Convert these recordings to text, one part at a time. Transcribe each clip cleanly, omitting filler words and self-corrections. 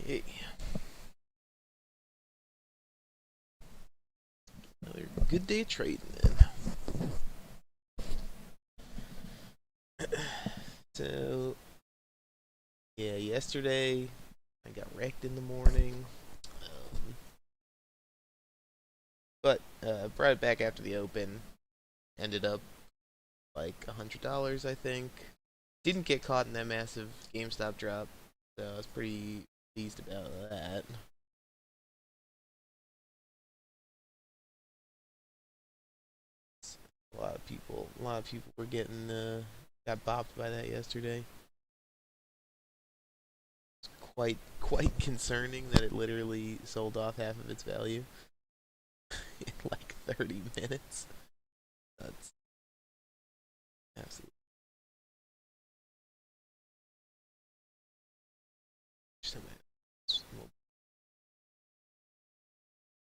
Okay. Another good day of trading then. So, yeah, yesterday I got wrecked in the morning. Um, but brought it back after the open. Ended up like $100, I think. Didn't get caught in that massive GameStop drop, so I was pretty pleased about that. A lot of people were getting got bopped by that yesterday. Quite concerning that it literally sold off half of its value in like 30 minutes. That's absolutely.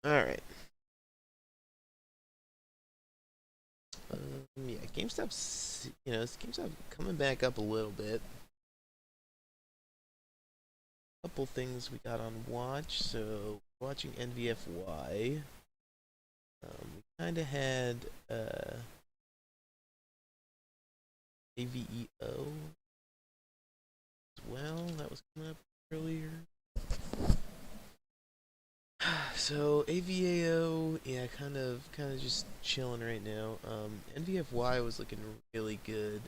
All right. Yeah, GameStop's coming back up a little bit. Couple things we got on watch. So watching NVFY. We kind of had AVEO as well. That was coming up earlier. So AVAO, yeah, kind of just chilling right now. NVFY was looking really good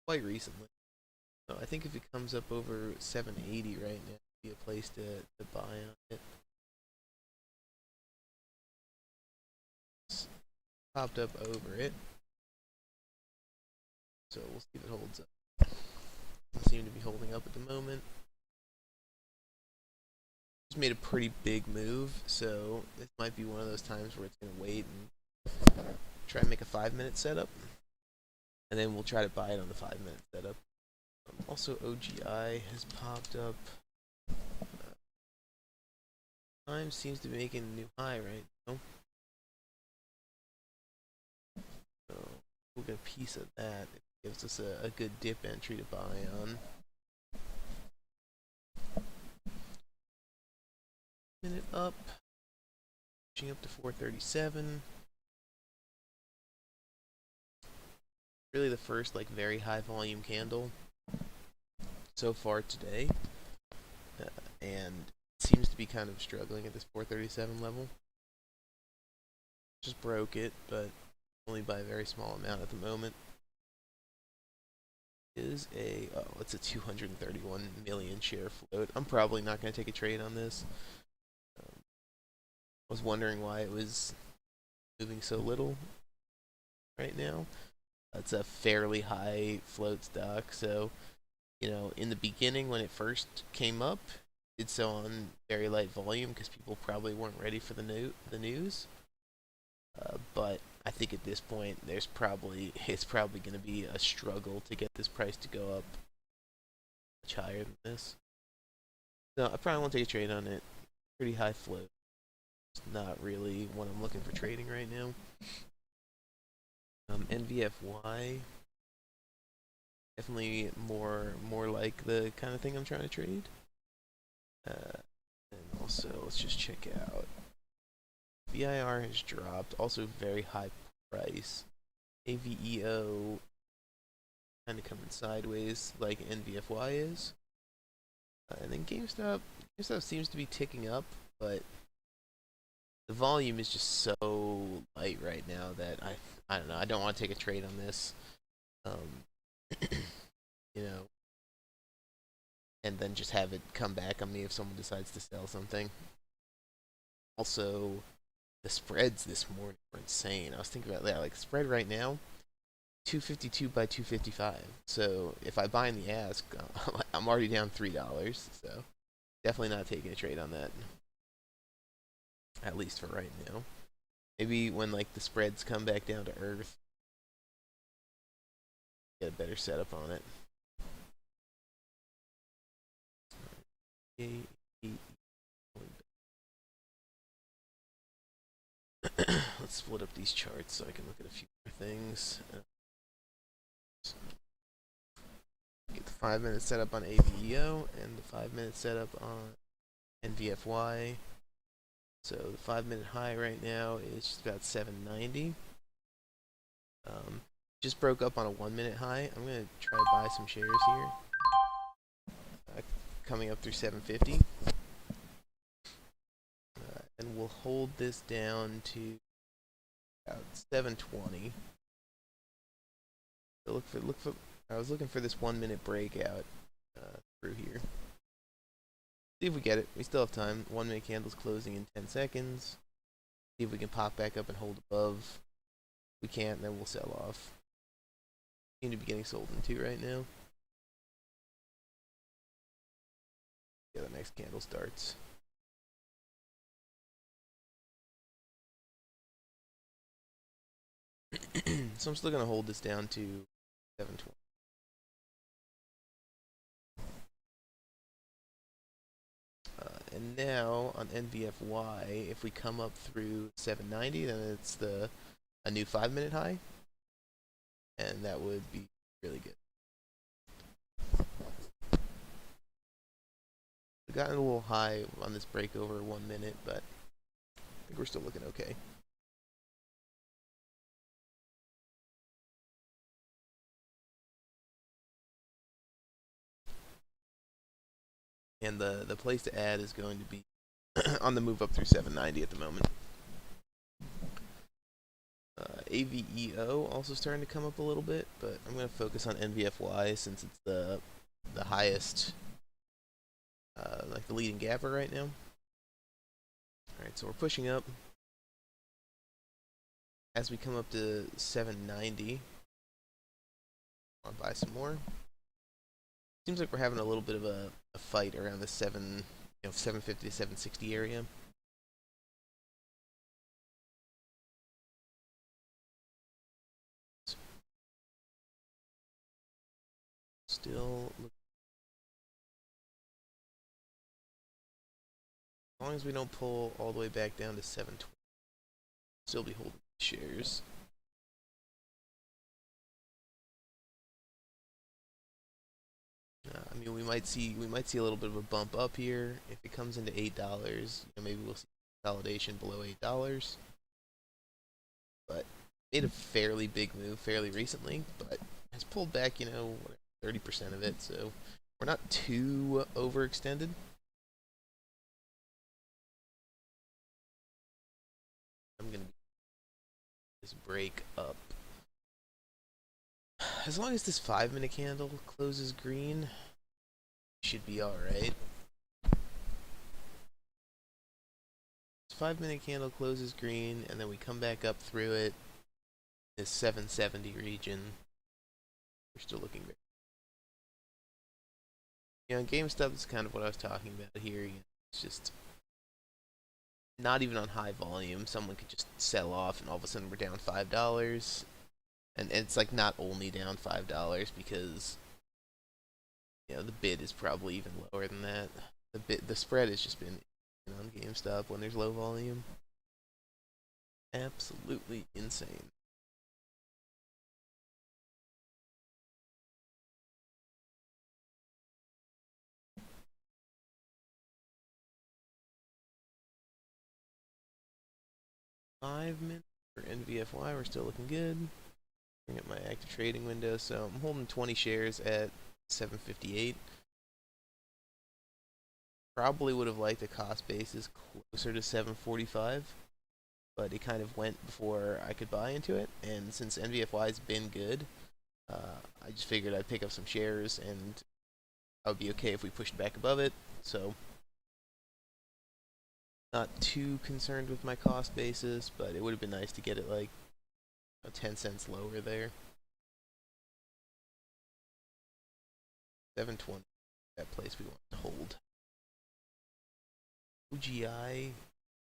quite recently. So I think if it comes up over 780 right now, it'd be a place to buy on it. It's popped up over it, so we'll see if it holds up. Doesn't seem to be holding up at the moment. Just made a pretty big move, so this might be one of those times where it's gonna wait and try and make a 5-minute setup, and then we'll try to buy it on the 5-minute setup. Also, OGI has popped up. Time seems to be making a new high right now. So we'll get a piece of that. It gives us a good dip entry to buy on. Minute up. Pushing up to 437. Really the first like very high volume candle so far today. And seems to be kind of struggling at this 437 level. Just broke it, but only by a very small amount at the moment. It's a 231 million share float. I'm probably not going to take a trade on this. I was wondering why it was moving so little right now. It's a fairly high float stock, so in the beginning when it first came up, it's so on very light volume because people probably weren't ready for the news. But I think at this point, it's probably going to be a struggle to get this price to go up much higher than this. So I probably won't take a trade on it. Pretty high float. It's not really what I'm looking for trading right now. NVFY, definitely more like the kind of thing I'm trying to trade. And also, let's just check out. VIR has dropped, also very high price. AVEO kind of coming sideways like NVFY is. And then GameStop seems to be ticking up, but the volume is just so light right now that I don't know. I don't want to take a trade on this. Um, you know, and then just have it come back on me if someone decides to sell something. Also, the spreads this morning were insane. I was thinking about that. Like spread right now, 252 by 255. So if I buy in the ask, I'm already down $3. So definitely not taking a trade on that. At least for right now. Maybe when like the spreads come back down to earth, get a better setup on it. Let's split up these charts so I can look at a few more things. Get the 5-minute setup on AVEO and the 5-minute setup on NVFY. So the 5-minute high right now is just about 790. Just broke up on a 1-minute high. I'm gonna try to buy some shares here. Coming up through 750. And we'll hold this down to about 720. So look for. I was looking for this 1-minute breakout through here. See if we get it. We still have time. 1-minute candle's closing in 10 seconds. See if we can pop back up and hold above. If we can't, then we'll sell off. Seem to be getting sold into right now. Yeah, the next candle starts. So I'm still gonna hold this down to 720. And now on NVFY, if we come up through 790, then it's a new 5-minute high, and that would be really good. We've gotten a little high on this break over 1 minute, but I think we're still looking okay. And the place to add is going to be on the move up through 790 at the moment. AVEO also starting to come up a little bit, but I'm going to focus on NVFY since it's the highest, like the leading gapper right now. Alright, so we're pushing up. As we come up to 790, I'll buy some more. Seems like we're having a little bit of a fight around the 750 to 760 area. Still, as long as we don't pull all the way back down to 720, still be holding shares. I mean, we might see a little bit of a bump up here if it comes into $8. Maybe we'll see consolidation below $8. But made a fairly big move fairly recently, but has pulled back 30% of it. So we're not too overextended. I'm gonna just break up. As long as this 5-minute candle closes green, should be alright. 5-minute candle closes green, and then we come back up through it. This 770 region. We're still looking great. GameStop is kind of what I was talking about here. It's just not even on high volume. Someone could just sell off, and all of a sudden we're down $5. And it's like not only down $5 because the bid is probably even lower than that. The spread has just been on GameStop when there's low volume. Absolutely insane. Five minutes for NVFY, we're still looking good. Bring up my active trading window, so I'm holding 20 shares at 758. Probably would have liked a cost basis closer to 745, but it kind of went before I could buy into it. And since NVFY's been good, I just figured I'd pick up some shares, and I would be okay if we pushed back above it. So not too concerned with my cost basis, but it would have been nice to get it like 10 cents lower there. 720, that place we want to hold. OGI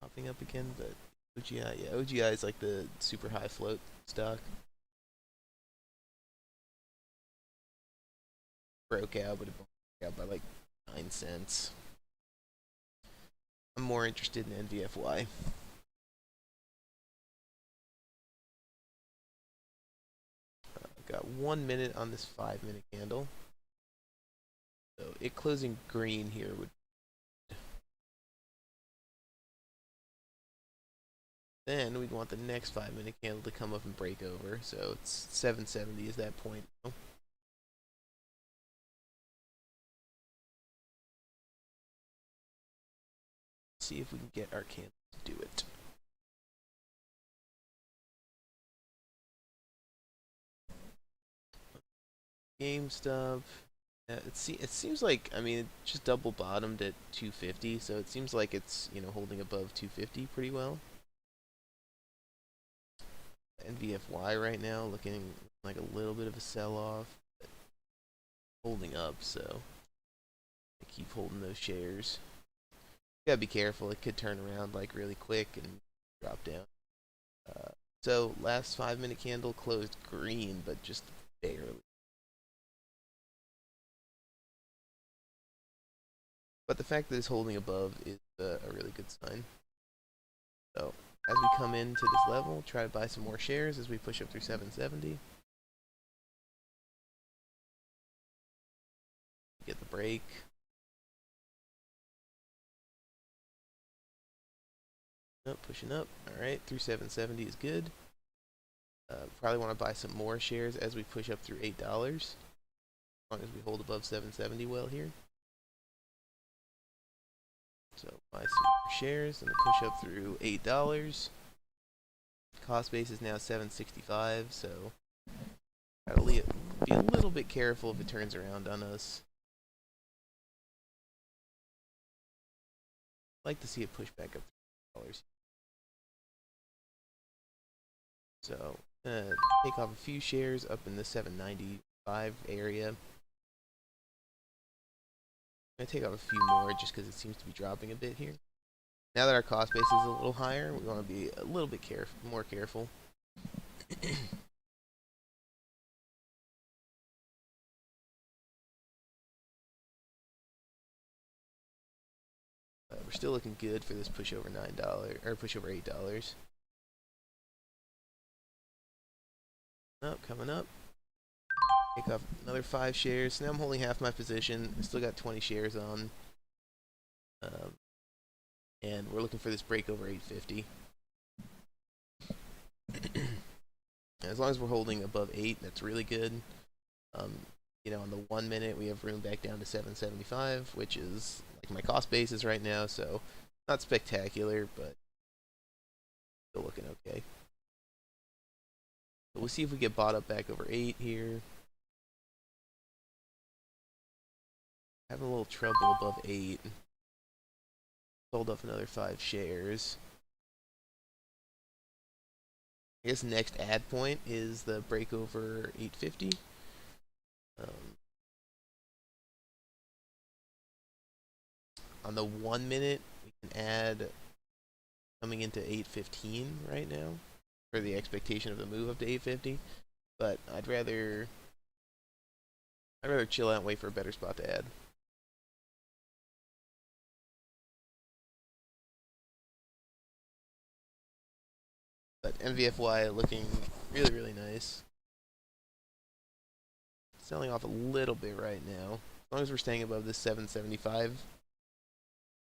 popping up again, but OGI is like the super high float stock. Broke out, but it broke out by like 9 cents. I'm more interested in NVFY. Got 1 minute on this 5-minute candle. So it closing green here would. Then we'd want the next 5-minute candle to come up and break over. So it's 770 is that point. See if we can get our candle to do it. GameStop. It seems like, I mean, it just double bottomed at 250, so it seems like it's, holding above 250 pretty well. NVFY right now looking like a little bit of a sell-off, but holding up, so I keep holding those shares. You gotta be careful, it could turn around like really quick and drop down. So last 5-minute candle closed green, but just barely. But the fact that it's holding above is a really good sign. So as we come into this level, try to buy some more shares as we push up through 770. Get the break. Oh, pushing up. Alright, through 770 is good. Probably want to buy some more shares as we push up through $8. As long as we hold above 770 well here. So buy some more shares and push up through $8. Cost base is now 765, so gotta be a little bit careful if it turns around on us. I'd like to see it push back up to $8. So take off a few shares up in the 795 area. I'm gonna take off a few more just because it seems to be dropping a bit here. Now that our cost base is a little higher, we want to be a little bit more careful. We're still looking good for this push over $9 or push over $8. Oh, coming up. Take off another 5 shares. Now I'm holding half my position. I still got 20 shares on. And we're looking for this break over 850. As long as we're holding above 8, that's really good. On the 1 minute, we have room back down to 775, which is like my cost basis right now, so not spectacular, but still looking okay. So we'll see if we get bought up back over 8 here. Having a little trouble above 8. Sold off another 5 shares. I guess next add point is the break over 850. On the 1 minute, we can add coming into 815 right now for the expectation of the move up to 850. But I'd rather chill out and wait for a better spot to add. But MVFY looking really, really nice. Selling off a little bit right now. As long as we're staying above this 775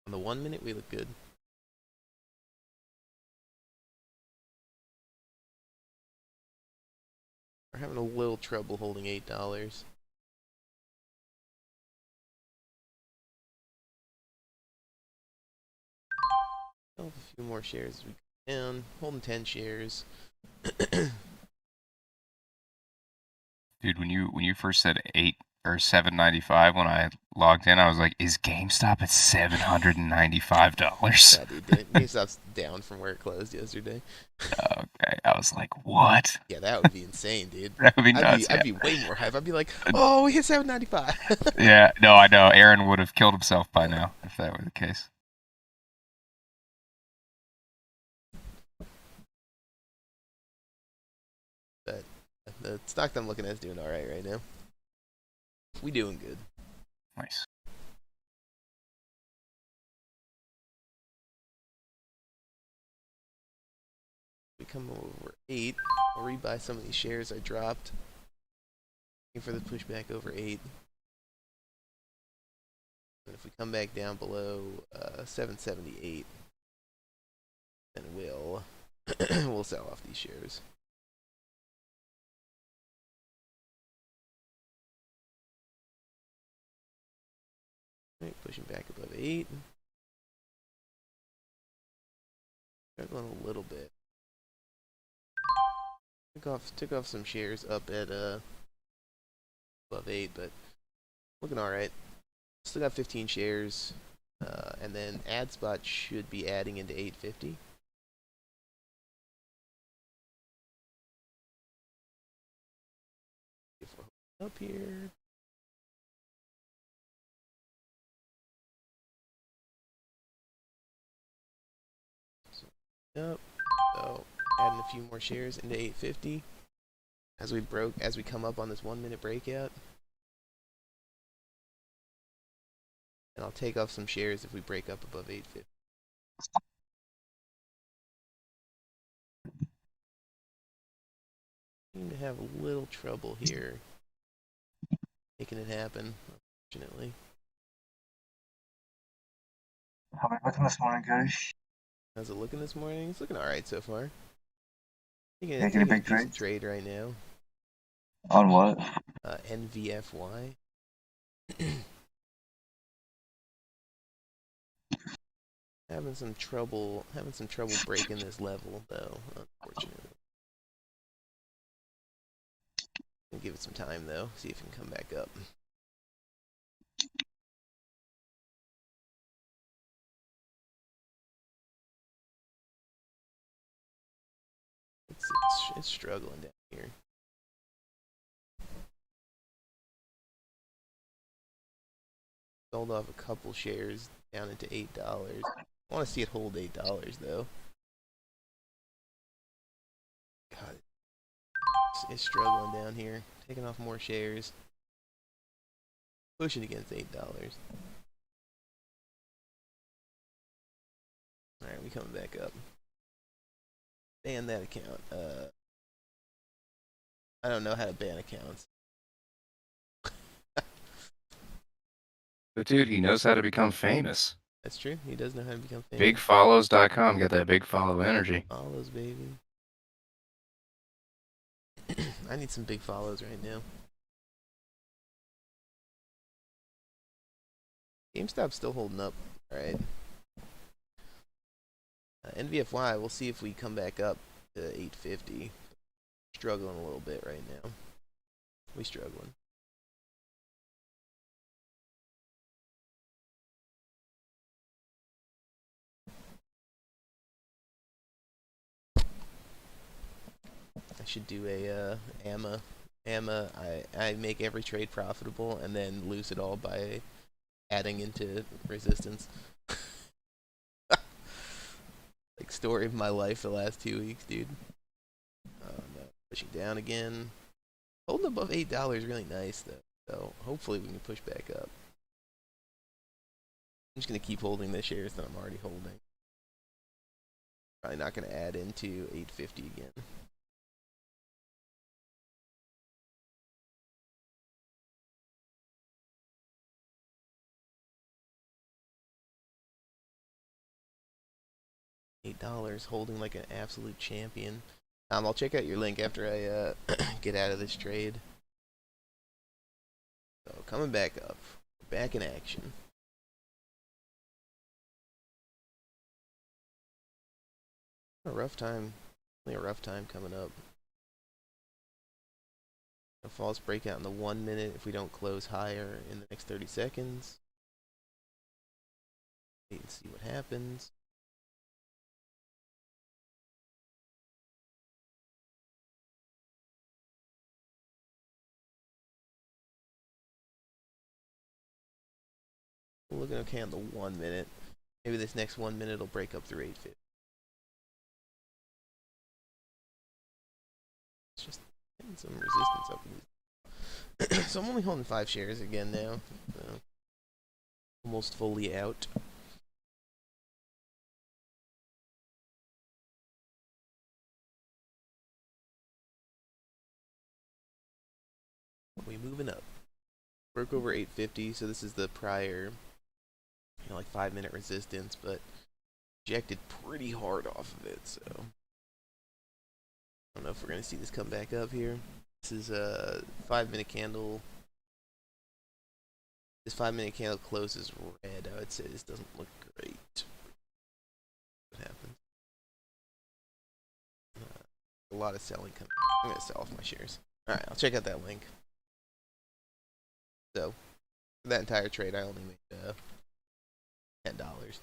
on the 1 minute, we look good. We're having a little trouble holding $8. Sell off a few more shares as we go down. Holding 10 shares. Dude, when you first said 8 or 795 when I logged in, I was like, is GameStop at $795? Yeah, dude, GameStop's down from where it closed yesterday. Okay, I was like, what? Yeah, that would be insane, dude. That would be nuts. I'd be way more hype. I'd be like, oh, we hit 795. Yeah, no, I know. Aaron would have killed himself by now if that were the case. But the stock that I'm looking at is doing all right now. We doing good. Nice. We come over 8. I'll rebuy some of these shares I dropped. Looking for the pushback over 8. And if we come back down below 778, then we'll we'll sell off these shares. Right, pushing back above 8. Struggling a little bit. Took off some shares up at above 8, but looking all right. Still got 15 shares, and then AdSpot should be adding into 850. If we're up here, up. So adding a few more shares into 850 as we come up on this 1 minute breakout. And I'll take off some shares if we break up above 850. Seem to have a little trouble here making it happen, unfortunately. How are we looking this morning, guys? How's it looking this morning? It's looking alright so far. Making a Taking a big decent trade? trade right now. On what? NVFY. Having some trouble breaking this level though, unfortunately. Gonna give it some time though, see if it can come back up. It's struggling down here. Sold off a couple shares down into $8. I want to see it hold $8 though. God, it's struggling down here. Taking off more shares. Pushing against $8. Alright, we coming back up. Ban that account. I don't know how to ban accounts. But dude, he knows how to become famous. That's true. He does know how to become famous. Bigfollows.com. Got that big follow energy. Follows, baby. I need some big follows right now. GameStop's still holding up. Alright. NVFY, we'll see if we come back up to 850. Struggling a little bit right now. We struggling. I should do a AMA. I make every trade profitable and then lose it all by adding into resistance. Like story of my life the last 2 weeks, dude. Oh no, pushing down again. Holding above $8 is really nice though. So hopefully we can push back up. I'm just gonna keep holding the shares that I'm already holding. Probably not gonna add into 850 again. $8 holding like an absolute champion. I'll check out your link after I get out of this trade. So coming back up, back in action. A rough time, really a rough time coming up. A false breakout in the 1 minute if we don't close higher in the next 30 seconds. Wait and see what happens. We're looking okay on the 1 minute. Maybe this next 1 minute will break up through 850. It's just getting some resistance up in these. So I'm only holding 5 shares again now. So almost fully out. We moving up. Broke over 850, so this is the prior like 5 minute resistance, but rejected pretty hard off of it. So I don't know if we're gonna see this come back up here. This is a 5 minute candle. This 5 minute candle closes red. I would say this doesn't look great. What happens? A lot of selling coming. I'm gonna sell off my shares. All right, I'll check out that link. So for that entire trade, I only made $10.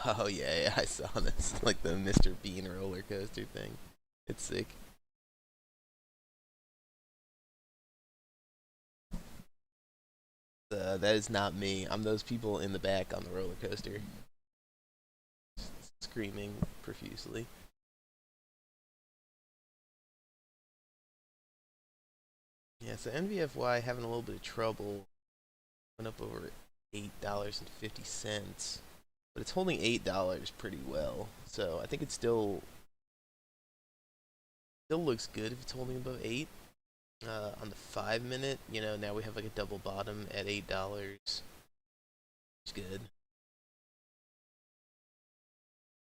Oh yeah, I saw this, like the Mr. Bean roller coaster thing. It's sick. That is not me. I'm those people in the back on the roller coaster, screaming profusely. Yeah, so NVFY having a little bit of trouble. Went up over $8.50, but it's holding $8 pretty well. So I think it still looks good if it's holding above 8. On the 5 minute, now we have like a double bottom at $8. It's good,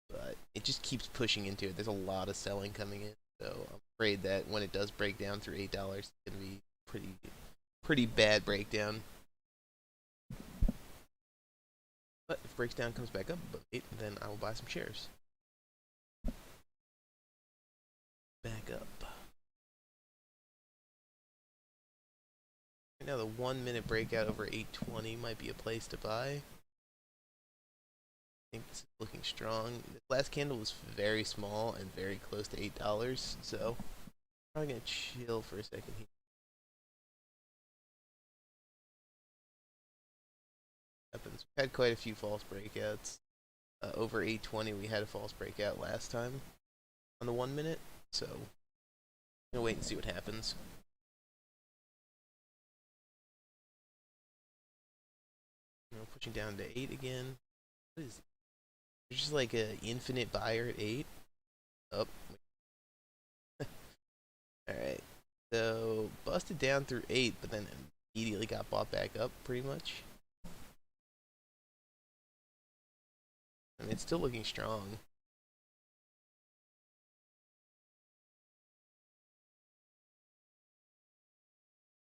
but it just keeps pushing into it. There's a lot of selling coming in, so I'm afraid that when it does break down through $8, it's gonna be pretty bad breakdown. But if breaks down, comes back up above 8, then I will buy some shares. Back up. Right now, the 1 minute breakout over 820 might be a place to buy. I think this is looking strong. The last candle was very small and very close to $8, so I'm probably gonna chill for a second here. We've had quite a few false breakouts. Over 820, we had a false breakout last time on the 1 minute, so I'm gonna wait and see what happens. Pushing down to 8 again. What is it? There's just like an infinite buyer at 8. Up. Alright. So, busted down through 8, but then immediately got bought back up, pretty much. I mean, it's still looking strong.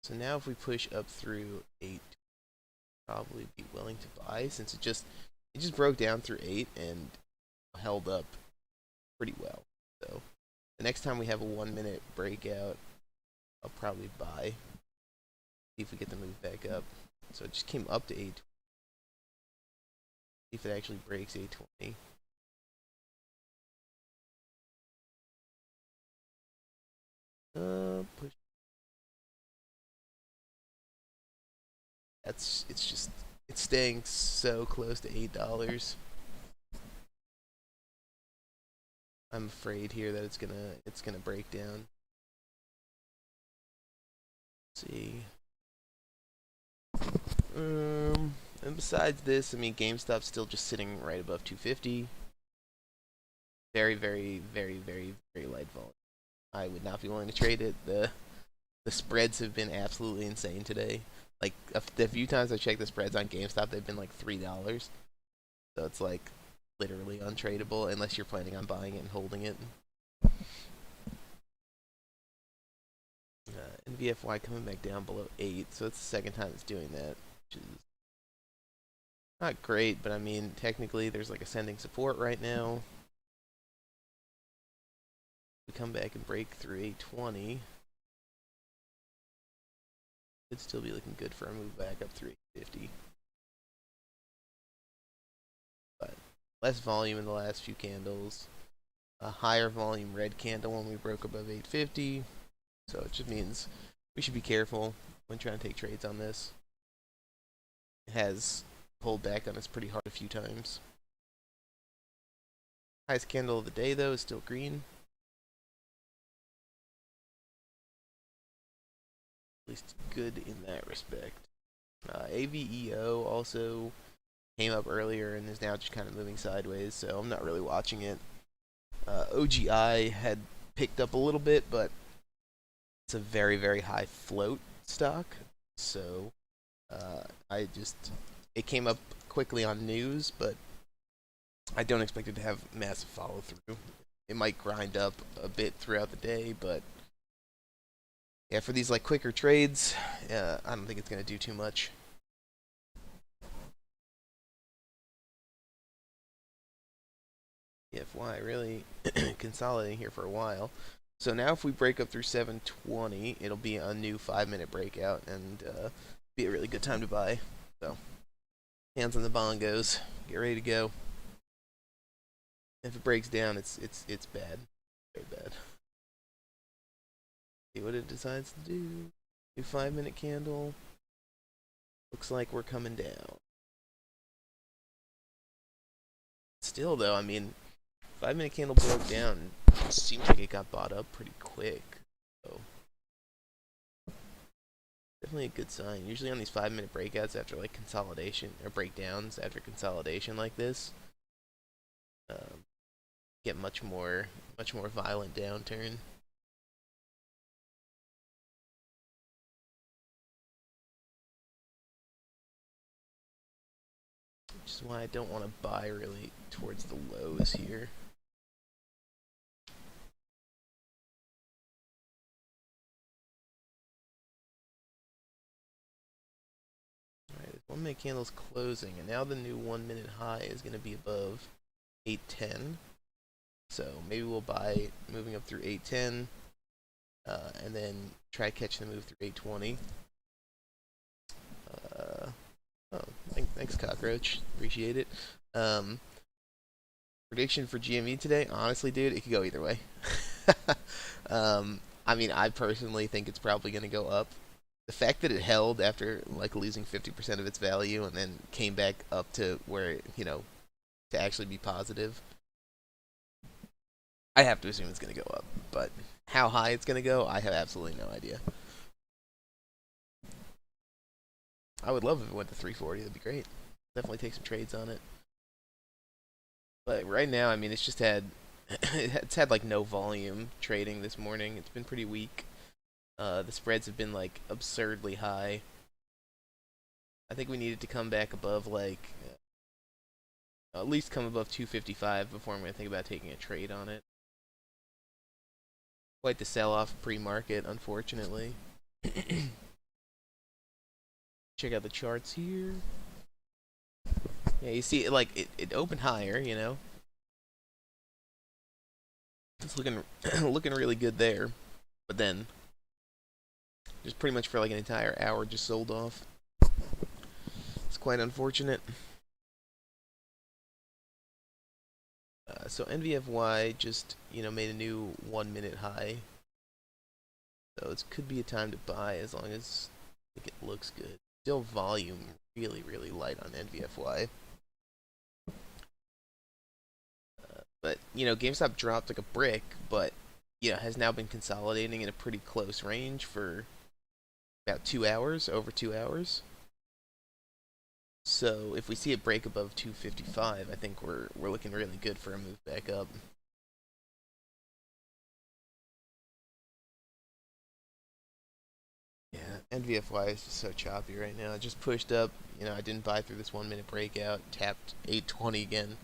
So now if we push up through 8, probably be willing to buy, since it just broke down through 8 and held up pretty well. So the next time we have a 1 minute breakout, I'll probably buy. See if we get the move back up. So it just came up to 8. See if it actually breaks 820. Push. It's staying so close to $8. I'm afraid here that it's gonna break down. Let's see. And besides this, I mean, GameStop's still just sitting right above 250. Very, very, very, very, very light volume. I would not be willing to trade it. The spreads have been absolutely insane today. Like the few times I checked the spreads on GameStop, they've been like $3. So it's like literally untradeable unless you're planning on buying it and holding it. NVFY coming back down below 8, so it's the second time it's doing that, which is not great, but I mean, technically there's like ascending support right now. We come back and break through 820. Could still be looking good for a move back up through 850. But less volume in the last few candles. A higher volume red candle when we broke above 850. So it just means we should be careful when trying to take trades on this. It has pulled back on us pretty hard a few times. Highest candle of the day, though, is still green. At least good in that respect. AVEO also came up earlier and is now just kind of moving sideways, so I'm not really watching it. OGI had picked up a little bit, but it's a very, very high float stock. So I just, it came up quickly on news, but I don't expect it to have massive follow through. It might grind up a bit throughout the day, but yeah, for these like quicker trades, I don't think it's gonna do too much. FY really consolidating here for a while. So now if we break up through 720, it'll be a new 5-minute breakout and be a really good time to buy. So hands on the bongos, get ready to go. If it breaks down, it's bad, very bad. See what it decides to do. New 5-minute candle. Looks like we're coming down. Still though, I mean, 5-minute candle broke down. Seems like it got bought up pretty quick. So definitely a good sign. Usually on these 5-minute breakouts after like consolidation or breakdowns after consolidation like this, get much more violent downturn. Which is why I don't want to buy really towards the lows here. Alright, this 1-minute candle's closing, and now the new 1-minute high is going to be above 810. So maybe we'll buy moving up through 810, and then try to catch the move through 820. Oh, thanks, Cockroach. Appreciate it. Prediction for GME today? Honestly, dude, it could go either way. I mean, I personally think it's probably going to go up. The fact that it held after like losing 50% of its value and then came back up to where, to actually be positive, I have to assume it's going to go up. But how high it's going to go, I have absolutely no idea. I would love if it went to 340. That'd be great. Definitely take some trades on it. But right now, I mean, it's just had it's had like no volume trading this morning. It's been pretty weak. The spreads have been like absurdly high. I think we needed to come back above like at least come above 255 before I'm going to think about taking a trade on it. Quite the sell-off pre-market, unfortunately. Check out the charts here. Yeah, you see, like it opened higher, It's looking looking really good there, but then just pretty much for like an entire hour just sold off. It's quite unfortunate. So NVFY just made a new 1-minute high, so it could be a time to buy as long as it looks good. Still volume really light on NVFY. But GameStop dropped like a brick, but has now been consolidating in a pretty close range for about 2 hours, over 2 hours. So if we see it break above 255, I think we're looking really good for a move back up. Yeah, NVFY is just so choppy right now. It just pushed up. I didn't buy through this 1-minute breakout. Tapped 820 again.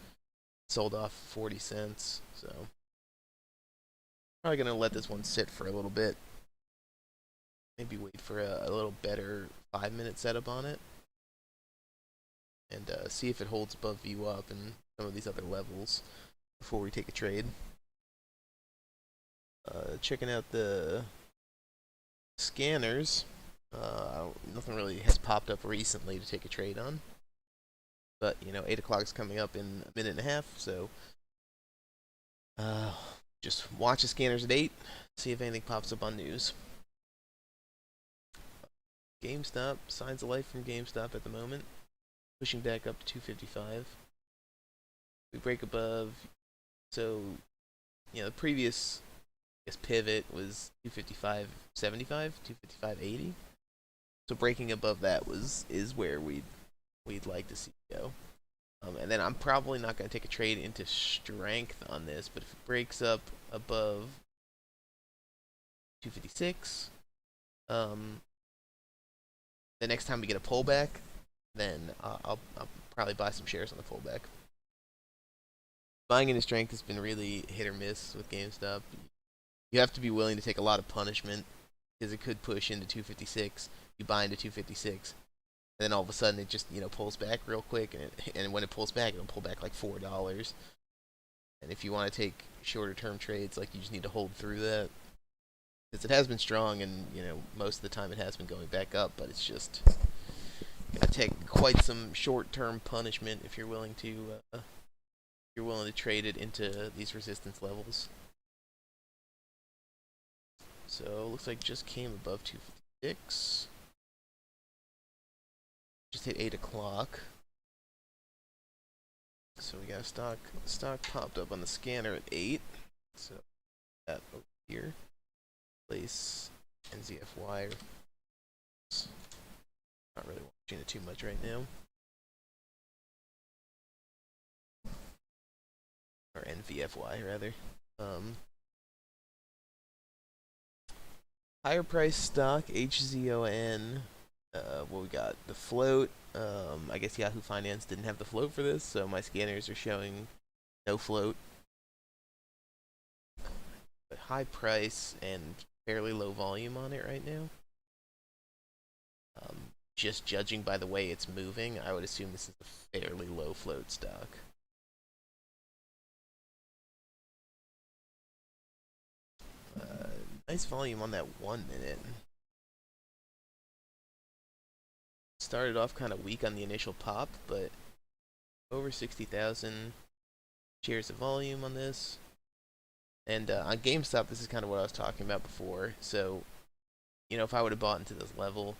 Sold off 40 cents. So probably gonna let this one sit for a little bit. Maybe wait for a little better 5-minute setup on it. And see if it holds above VWAP and some of these other levels before we take a trade. Checking out the scanners. Nothing really has popped up recently to take a trade on. But 8 o'clock is coming up in a minute and a half, so just watch the scanners at 8. See if anything pops up on news. GameStop, signs of life from GameStop at the moment. Pushing back up to 255. We break above. So, the previous pivot was 255.75, 255.80. So breaking above that is where we'd like to see it go. And then I'm probably not going to take a trade into strength on this, but if it breaks up above 256. The next time we get a pullback, then I'll probably buy some shares on the pullback. Buying into strength has been really hit or miss with GameStop. You have to be willing to take a lot of punishment because it could push into 256. You buy into 256, and then all of a sudden it just pulls back real quick, and when it pulls back, it'll pull back like $4. And if you want to take shorter term trades, like you just need to hold through that because it has been strong, and most of the time it has been going back up, but it's just gonna take quite some short term punishment if you're willing to trade it into these resistance levels. So looks like just came above 256. Just hit 8 o'clock. So we got a stock popped up on the scanner at 8. So that over here. Place NZFY. Not really watching it too much right now. Or NVFY rather. Higher price stock, HZON. What we got? The float. I guess Yahoo Finance didn't have the float for this, so my scanners are showing no float. But high price and fairly low volume on it right now. Just judging by the way it's moving, I would assume this is a fairly low float stock. Nice volume on that 1 minute. Started off kind of weak on the initial pop, but over 60,000 shares of volume on this. And on GameStop, this is kind of what I was talking about before. So, if I would have bought into this level,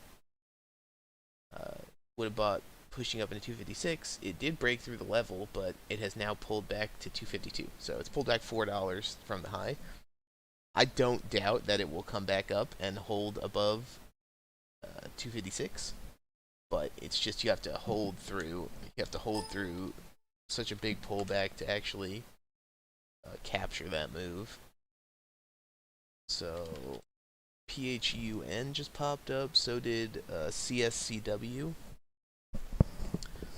would have bought pushing up into 256. It did break through the level, but it has now pulled back to 252. So it's pulled back $4 from the high. I don't doubt that it will come back up and hold above 256, but it's just you have to hold through. You have to hold through such a big pullback to actually capture that move. So PHUN just popped up. So did CSCW.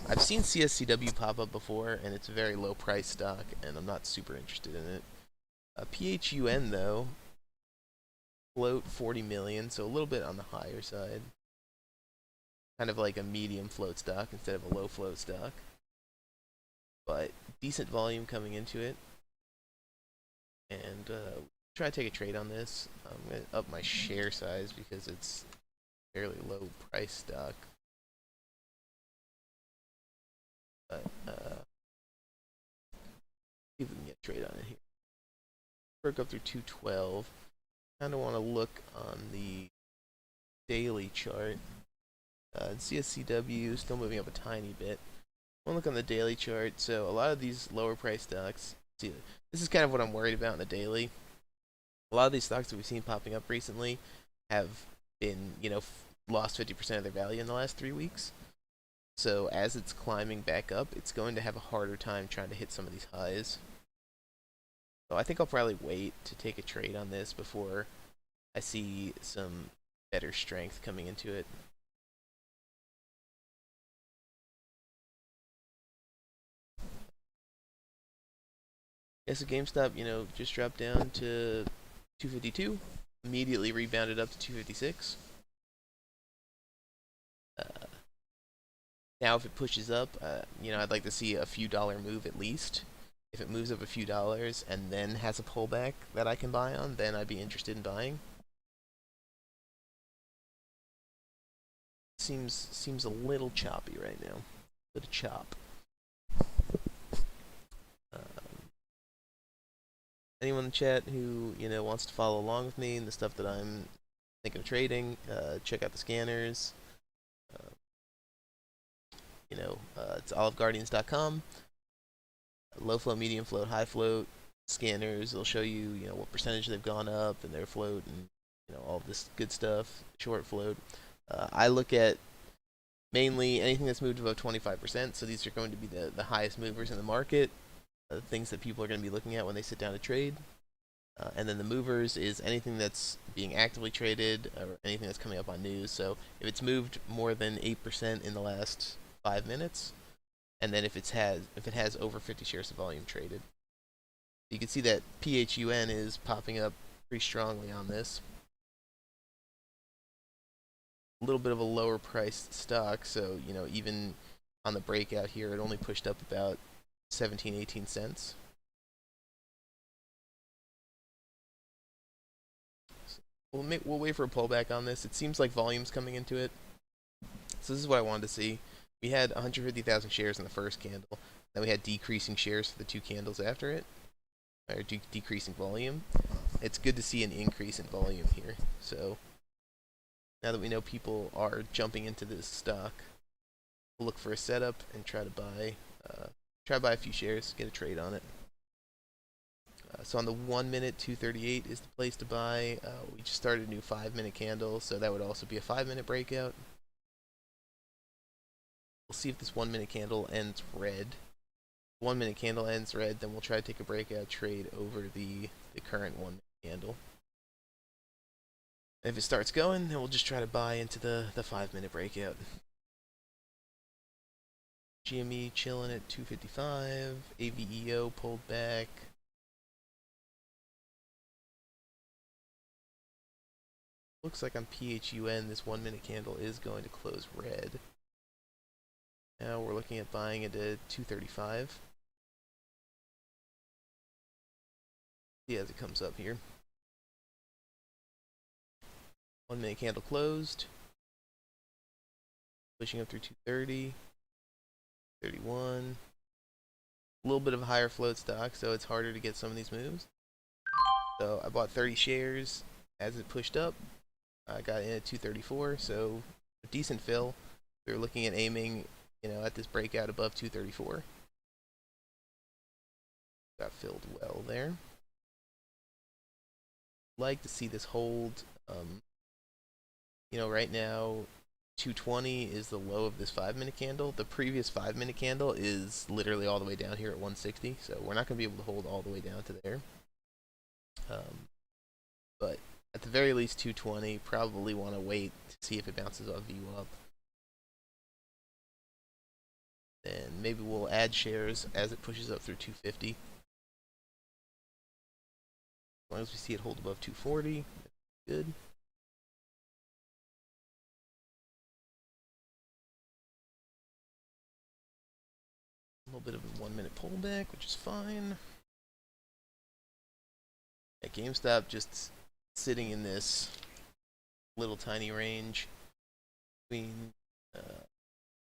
I've seen CSCW pop up before, and it's a very low price stock, and I'm not super interested in it. PHUN though, float 40 million, so a little bit on the higher side. Kind of like a medium float stock instead of a low float stock. But decent volume coming into it. And try to take a trade on this. I'm going to up my share size because it's fairly low price stock. But see if we can get a trade on it here. Broke up through 212. Kind of want to look on the daily chart. CSCW still moving up a tiny bit. I want to look on the daily chart. So a lot of these lower price stocks. See, this is kind of what I'm worried about in the daily. A lot of these stocks that we've seen popping up recently have been, lost 50% of their value in the last 3 weeks. So as it's climbing back up, it's going to have a harder time trying to hit some of these highs. So I think I'll probably wait to take a trade on this before I see some better strength coming into it. Yeah, so GameStop, just dropped down to 252, immediately rebounded up to 256. Now if it pushes up, I'd like to see a few dollar move at least. If it moves up a few dollars and then has a pullback that I can buy on, then I'd be interested in buying. Seems a little choppy right now. A bit of chop. Anyone in the chat who wants to follow along with me and the stuff that I'm thinking of trading, check out the scanners. It's oliveguardians.com. Low float, medium float, high float scanners. They'll show you, what percentage they've gone up in their float and all this good stuff. Short float. I look at mainly anything that's moved above 25%. So these are going to be the highest movers in the market. Things that people are going to be looking at when they sit down to trade. And then the movers is anything that's being actively traded or anything that's coming up on news. So if it's moved more than 8% in the last 5 minutes, and then if it has over 50 shares of volume traded, you can see that PHUN is popping up pretty strongly on this. A little bit of a lower priced stock, so even on the breakout here, it only pushed up about 17, 18 cents. We'll wait for a pullback on this. It seems like volume's coming into it. So this is what I wanted to see. We had 150,000 shares in the first candle. Then we had decreasing shares for the two candles after it, or decreasing volume. It's good to see an increase in volume here. So now that we know people are jumping into this stock, we'll look for a setup and try to buy a few shares, get a trade on it. So on the 1 minute, 238 is the place to buy. We just started a new 5-minute candle, so that would also be a 5-minute breakout. We'll see if this 1 minute candle ends red. 1 minute candle ends red, then we'll try to take a breakout trade over the current 1 minute candle. And if it starts going, then we'll just try to buy into the 5-minute breakout. GME chilling at 255. AVEO pulled back. Looks like on PHUN, this 1 minute candle is going to close red. Now we're looking at buying it at 235. See as it comes up here. 1 minute candle closed. Pushing up through 230. 31. A little bit of a higher float stock, so it's harder to get some of these moves. So I bought 30 shares as it pushed up. I got in at 234, so a decent fill. We were looking at aiming, at this breakout above 234. Got filled well there. Like to see this hold. Right now, 220 is the low of this 5-minute candle. The previous 5-minute candle is literally all the way down here at 160, so we're not going to be able to hold all the way down to there. But at the very least, 220. Probably want to wait to see if it bounces off VWAP. Then maybe we'll add shares as it pushes up through 250. As long as we see it hold above 240, good. A little bit of a 1 minute pullback, which is fine. At GameStop, just sitting in this little tiny range between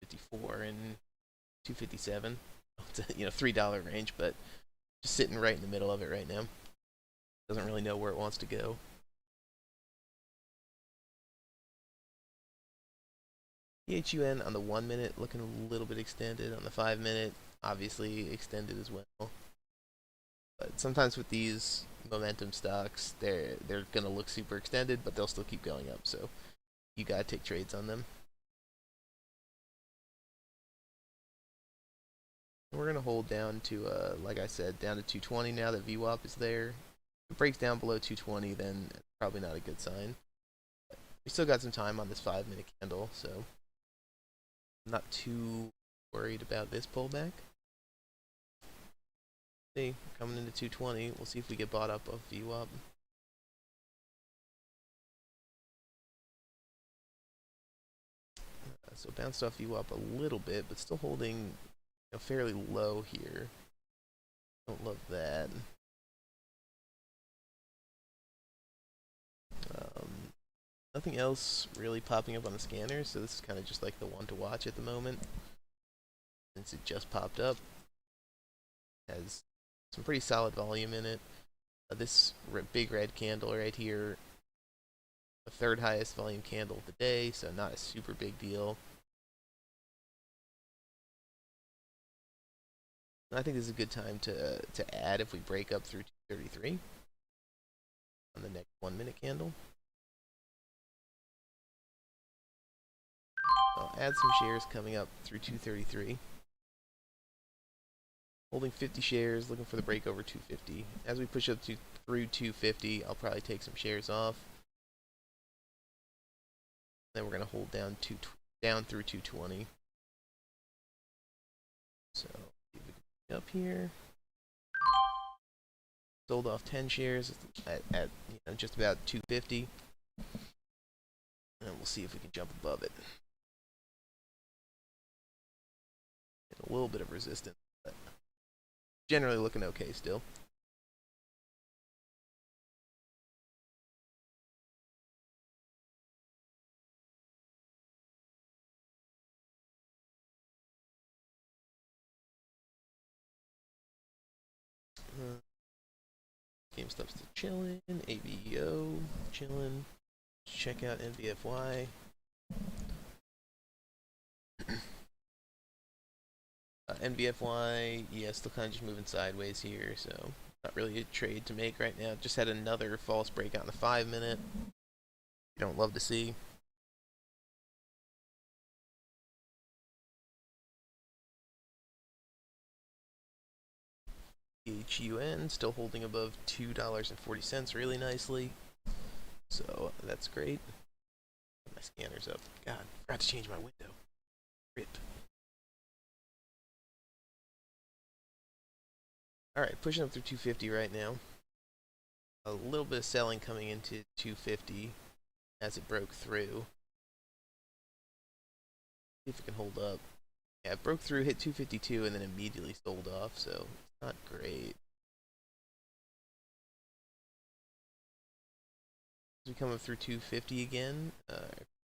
54 and 257. It's a $3 range, but just sitting right in the middle of it right now. Doesn't really know where it wants to go. PHUN on the 1 minute looking a little bit extended. On the 5 minute, obviously extended as well. But sometimes with these momentum stocks, they're gonna look super extended, but they'll still keep going up. So you gotta take trades on them. We're gonna hold down to, like I said, down to 220 now that VWAP is there. If it breaks down below 220, then it's probably not a good sign. But we still got some time on this 5-minute candle, so I'm not too worried about this pullback. See, coming into 220, we'll see if we get bought up of VWAP. So bounced off VWAP a little bit, but still holding fairly low here. Don't love that. Nothing else really popping up on the scanner, so this is kind of just like the one to watch at the moment. Since it just popped up, it has some pretty solid volume in it. This big red candle right here, the third highest volume candle of the day, so not a super big deal. I think this is a good time to add if we break up through 233 on the next 1 minute candle. I'll add some shares coming up through 233. Holding 50 shares, looking for the break over 250. As we push up through 250, I'll probably take some shares off. Then we're gonna hold down through 220. So up here, sold off 10 shares at just about 250, and we'll see if we can jump above it. Get a little bit of resistance, but generally looking okay still. GameStop's still chilling. ABEO chilling. Check out NVFY. NVFY, yeah, still kind of just moving sideways here, so not really a trade to make right now. Just had another false breakout in the 5-minute. You don't love to see. HUN still holding above $2.40 really nicely, so that's great. My scanner's up. God, forgot to change my window. Rip. Alright, pushing up through 250 right now. A little bit of selling coming into 250 as it broke through. See if it can hold up. Yeah, it broke through, hit 252, and then immediately sold off, so it's not great. As we come up through 250 again,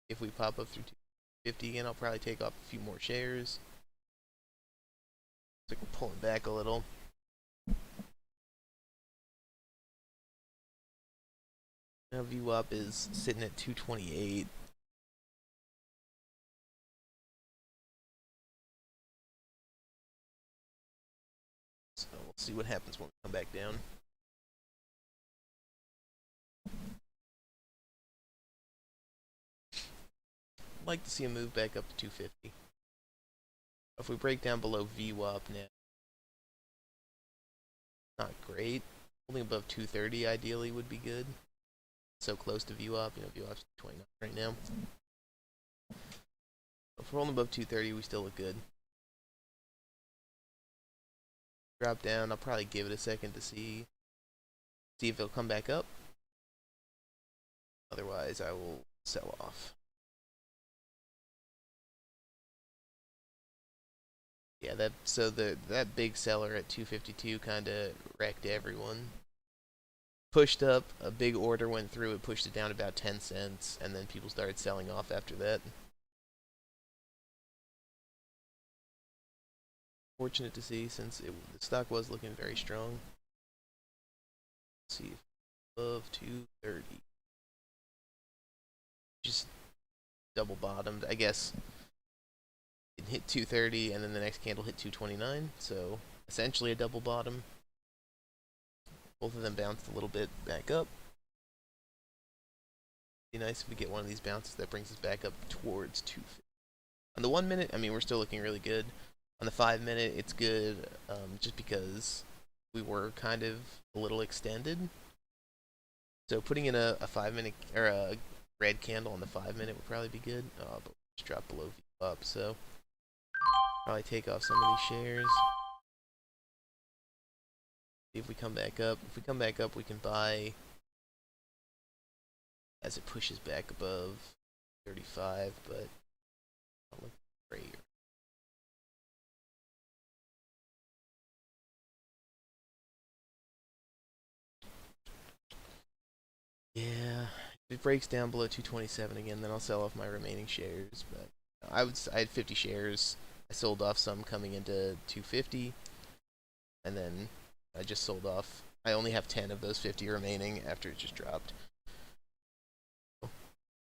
if we pop up through 250 again, I'll probably take off a few more shares. So I can pull it back a little. Now VWAP is sitting at 228. So we'll see what happens when we come back down. I'd like to see a move back up to 250. If we break down below VWAP now, not great. Holding above 230 ideally would be good. So close to VWAP, VWAP's 29 right now. If we're holding above 230, we still look good. Drop down, I'll probably give it a second to see if it'll come back up. Otherwise, I will sell off. Yeah, that big seller at 252 kind of wrecked everyone. Pushed up, a big order went through, it pushed it down about 10 cents, and then people started selling off after that. Fortunate to see, since the stock was looking very strong. Let's see, above 230. Just double bottomed, I guess. It hit 230, and then the next candle hit 229, so essentially a double bottom. Both of them bounced a little bit back up. Be nice if we get one of these bounces that brings us back up towards 250. On the 1 minute, I mean, we're still looking really good. On the 5-minute, it's good, just because we were kind of a little extended. So putting in a 5-minute or a red candle on the 5-minute would probably be good. But we just dropped below V up, so probably take off some of these shares. See if we come back up. If we come back up, we can buy as it pushes back above 35, but not looking great. Yeah, if it breaks down below 227 again, then I'll sell off my remaining shares. But I had 50 shares. I sold off some coming into 250, and then I just sold off. I only have 10 of those 50 remaining after it just dropped.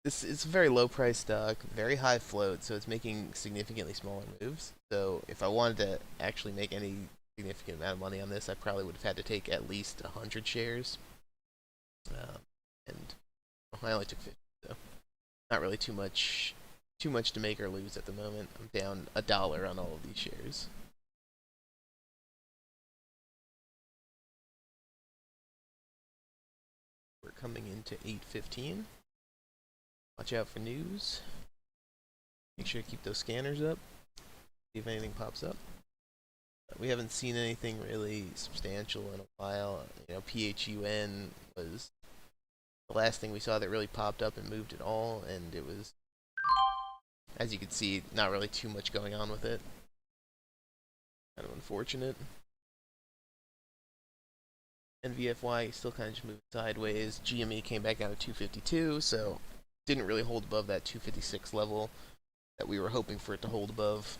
This is a very low price stock, very high float, so it's making significantly smaller moves. So if I wanted to actually make any significant amount of money on this, I probably would have had to take at least 100 shares. And I only took 50, so not really too much to make or lose at the moment. I'm down $1 on all of these shares. coming into 8:15. Watch out for news. Make sure to keep those scanners up. See if anything pops up. We haven't seen anything really substantial in a while. PHUN was the last thing we saw that really popped up and moved at all, and it was, as you can see, not really too much going on with it. Kind of unfortunate. NVFY still kind of just moved sideways. GME came back down to 252, so didn't really hold above that 256 level that we were hoping for it to hold above.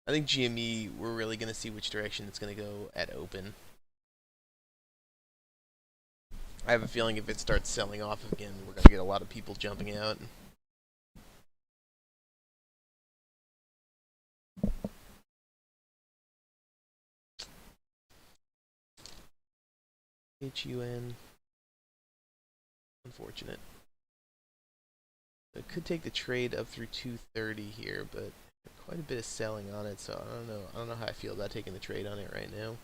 I think GME, we're really going to see which direction it's going to go at open. I have a feeling if it starts selling off again, we're going to get a lot of people jumping out. HUN. Unfortunate. It could take the trade up through 230 here, but quite a bit of selling on it, so I don't know. I don't know how I feel about taking the trade on it right now.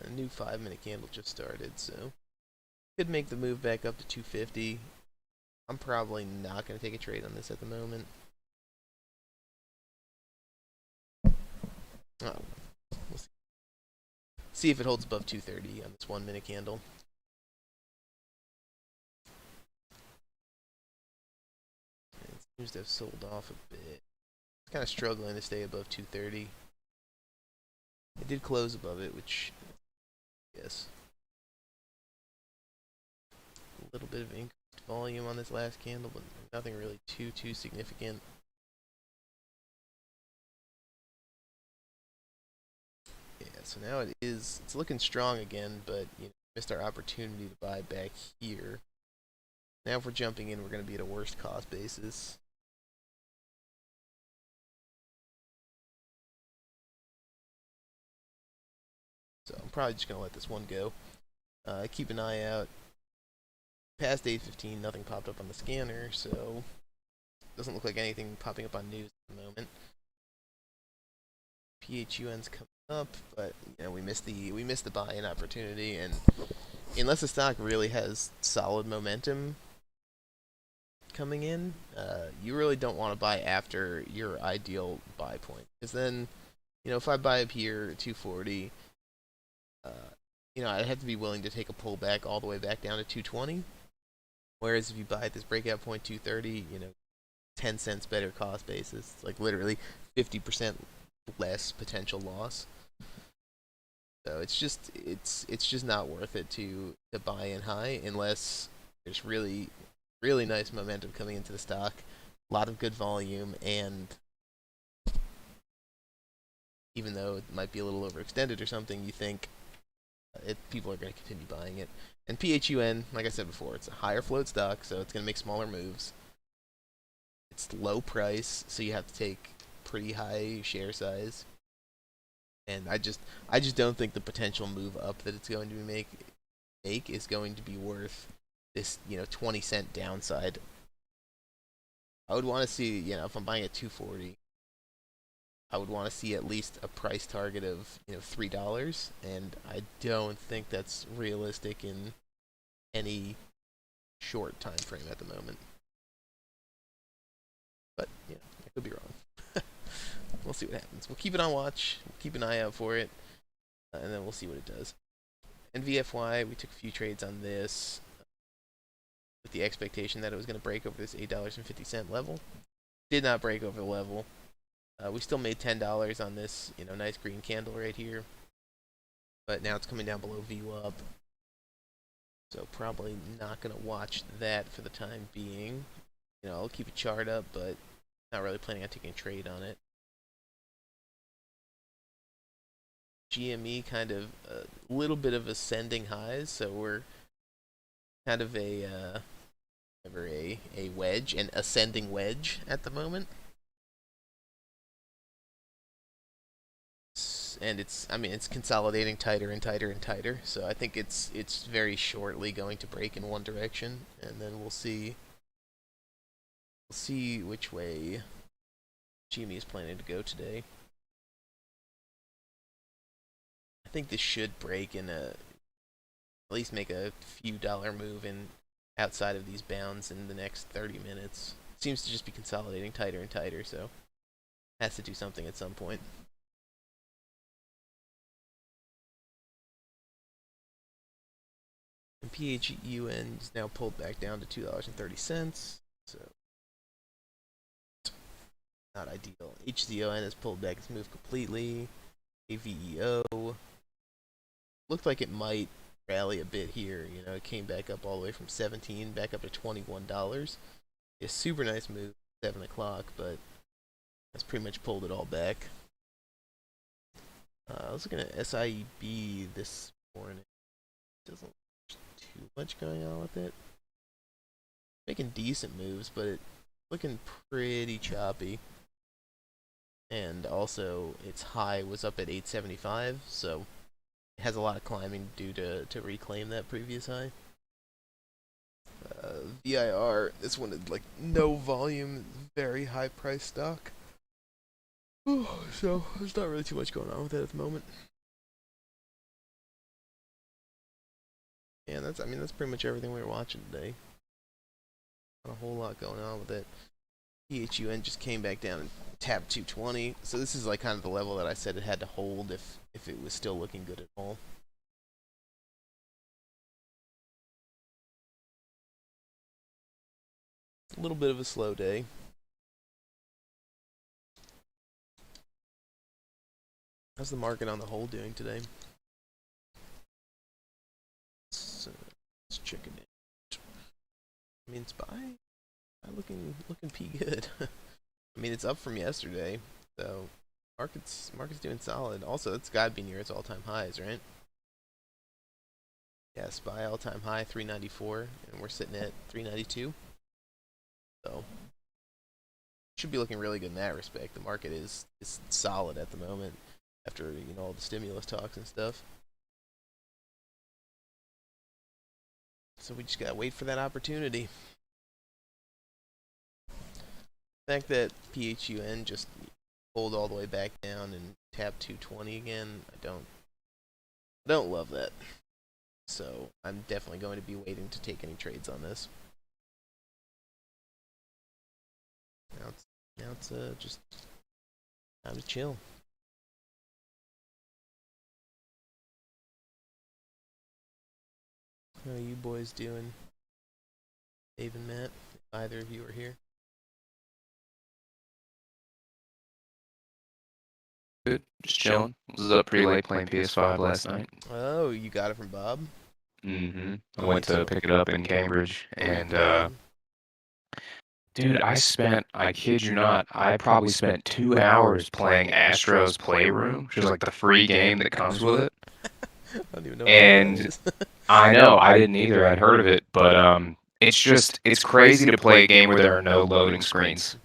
A new 5-minute candle just started, so could make the move back up to 250. I'm probably not going to take a trade on this at the moment. Oh, we'll see if it holds above 230 on this 1-minute candle. It seems to have sold off a bit. It's kind of struggling to stay above 230. It did close above it, which, yes. A little bit of increased volume on this last candle, but nothing really too significant. Yeah, so now it's looking strong again, but missed our opportunity to buy back here. Now if we're jumping in, we're going to be at a worst cost basis. So I'm probably just going to let this one go. Keep an eye out. Past 8:15, nothing popped up on the scanner, so doesn't look like anything popping up on news at the moment. PHUN's coming up, but we missed the buy-in opportunity, and unless the stock really has solid momentum coming in, you really don't want to buy after your ideal buy point, because then if I buy up here at 240, I'd have to be willing to take a pullback all the way back down to 220. Whereas if you buy at this breakout point 230, 10 cents better cost basis. It's like literally 50% less potential loss. So it's just not worth it to buy in high unless there's really nice momentum coming into the stock, a lot of good volume, and even though it might be a little overextended or something, you think people are going to continue buying it. And PHUN, like I said before, it's a higher float stock, so it's going to make smaller moves. It's low price, so you have to take pretty high share size. And I just don't think the potential move up that it's going to make is going to be worth this 20-cent downside. I would want to see if I'm buying at 240, I would want to see at least a price target of $3, and I don't think that's realistic in any short time frame at the moment. But I could be wrong. We'll see what happens. We'll keep it on watch. We'll keep an eye out for it, and then we'll see what it does. And VFY, we took a few trades on this with the expectation that it was going to break over this $8.50 level. Did not break over the level. We still made $10 on this, nice green candle right here. But now it's coming down below VWAP. So probably not going to watch that for the time being. I'll keep a chart up, but not really planning on taking a trade on it. GME kind of a little bit of ascending highs, so we're kind of a wedge, an ascending wedge at the moment. And it's consolidating tighter and tighter and tighter. So I think it's very shortly going to break in one direction, and then we'll see which way GME is planning to go today. I think this should break and at least make a few dollar move in outside of these bounds in the next 30 minutes. Seems to just be consolidating tighter and tighter, so has to do something at some point. And PHUN is now pulled back down to $2.30, so not ideal. HZON has pulled back its move completely. AVEO looked like it might rally a bit here. You know, it came back up all the way from 17 back up to $21. A super nice move, 7 o'clock, but that's pretty much pulled it all back. I was looking at SIEB this morning. Doesn't too much going on with it. Making decent moves, but it looking pretty choppy. And also, its high was up at 875, so it has a lot of climbing to do to reclaim that previous high. VIR, this one is like no volume, very high price stock. So there's not really too much going on with it at the moment. And that's pretty much everything we were watching today. Not a whole lot going on with it. PHUN just came back down and tapped 220. So this is like kind of the level that I said it had to hold if it was still looking good at all. A little bit of a slow day. How's the market on the whole doing today? Let's check it out. I mean, SPY looking pretty good. I mean, it's up from yesterday, so market's doing solid. Also, it's got to be near its all-time highs, right? Yeah, SPY all-time high 394, and we're sitting at 392. So should be looking really good in that respect. The market is solid at the moment after all the stimulus talks and stuff. So we just gotta wait for that opportunity. The fact that PHUN just pulled all the way back down and tapped 220 again, I don't love that. So I'm definitely going to be waiting to take any trades on this. Now it's just time to chill. How are you boys doing? Dave and Matt, if either of you are here. Good. Just chilling. Was up pretty late playing PS5 last night. Oh, you got it from Bob? I went to pick it up in Cambridge, and dude, I kid you not, I probably spent 2 hours playing Astro's Playroom, which is like the free game that comes with it. I don't even know And what that is. I know, I didn't either. I'd heard of it, but it's crazy to play a game where there are no loading screens.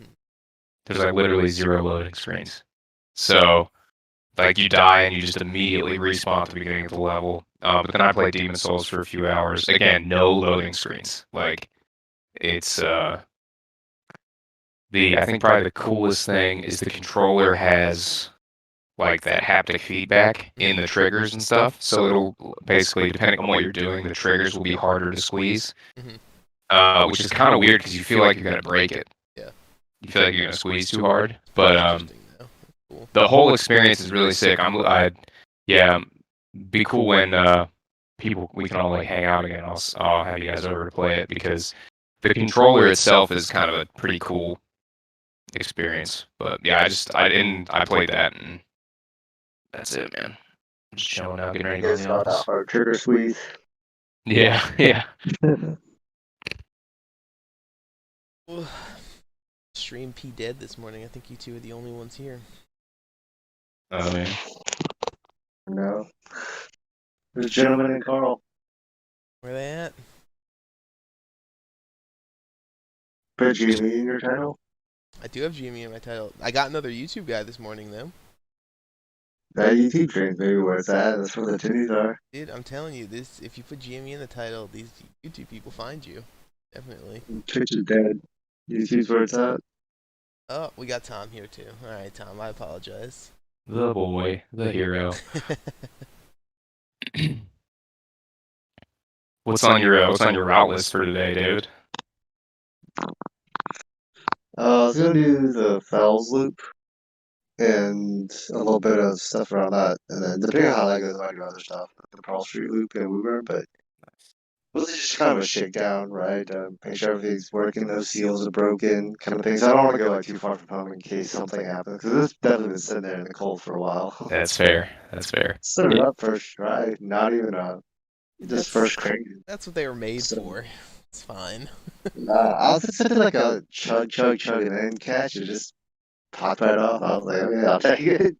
There's like literally 0 loading screens. So, like, you die and you just immediately respawn at the beginning of the level. But then I played Demon Souls for a few hours. Again, no loading screens. Like, it's I think probably the coolest thing is the controller has like that haptic feedback in the triggers and stuff. So it'll basically, depending on what you're doing, the triggers will be harder to squeeze. Which is kind of weird because you feel like you're gonna break it. Yeah. You feel like you're gonna squeeze too hard. But cool. The whole experience is really sick. Be cool when we can all like hang out again. I'll have you guys over to play it because the controller itself is kind of a pretty cool experience. But yeah, I played that and that's it, man. I'm just chilling out, getting ready to go to the office. Our trigger squeeze. Yeah, yeah. Stream P dead this morning. I think you two are the only ones here. Oh man. No. There's a gentleman and Carl. Where they at? Put GME in your title? I do have GME in my title. I got another YouTube guy this morning though. That YouTube train's maybe where it's at. That's where the titties are. Dude, I'm telling you, if you put GME in the title, these YouTube people find you. Definitely. Twitch is dead. YouTube's where it's at. Oh, we got Tom here too. All right, Tom, I apologize. The boy, the hero. What's on your route list for today, David? I was gonna do the Fells loop and a little bit of stuff around that, and then depending on how that goes, I might do other stuff, like the Pearl Street loop and Woburn, but mostly just kind of a shakedown, right? Make sure everything's working, no seals are broken, kind of thing. So I don't want to go like too far from home in case something happens, because it's definitely been sitting there in the cold for a while. That's fair. That's fair. Started up first try, not even just That's first crank. that's what they were made So for. It's fine. I was expecting like a chug, chug, chug, and then catch. It just popped right off. I was like, okay, I'll take it.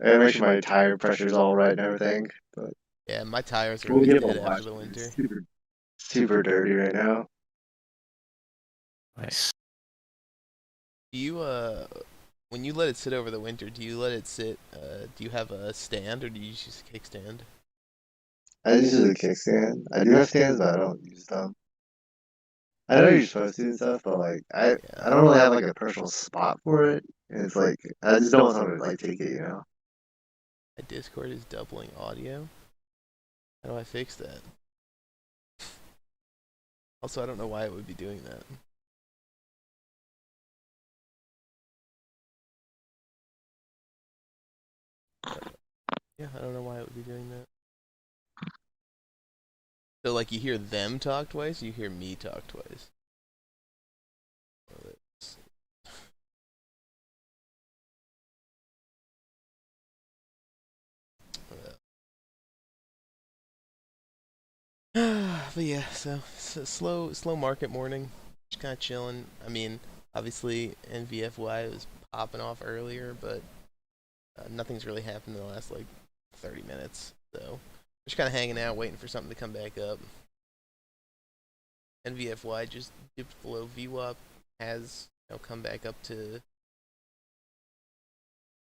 And make sure my tire pressure's all right and everything. But Yeah, my tires are we'll always get it dead on after watch. the It's winter. super, super dirty right now. Nice. Do you when you let it sit over the winter, do you let it sit? Do you have a stand or do you use a kickstand? I usually kickstand. I do have stands, but I don't use them. I know you're supposed to and stuff, but like I Yeah, don't really have like a personal spot for it. And it's like I just don't want someone to like take it, you know. my Discord is doubling audio. How do I fix that? Also, I don't know why it would be doing that. Yeah, I don't know why it would be doing that. So, like, you hear them talk twice, you hear me talk twice. But yeah, so slow market morning. Just kind of chilling. I mean, obviously NVFY was popping off earlier, but nothing's really happened in the last like 30 minutes. So just kind of hanging out, waiting for something to come back up. NVFY just dipped below VWAP, has come back up to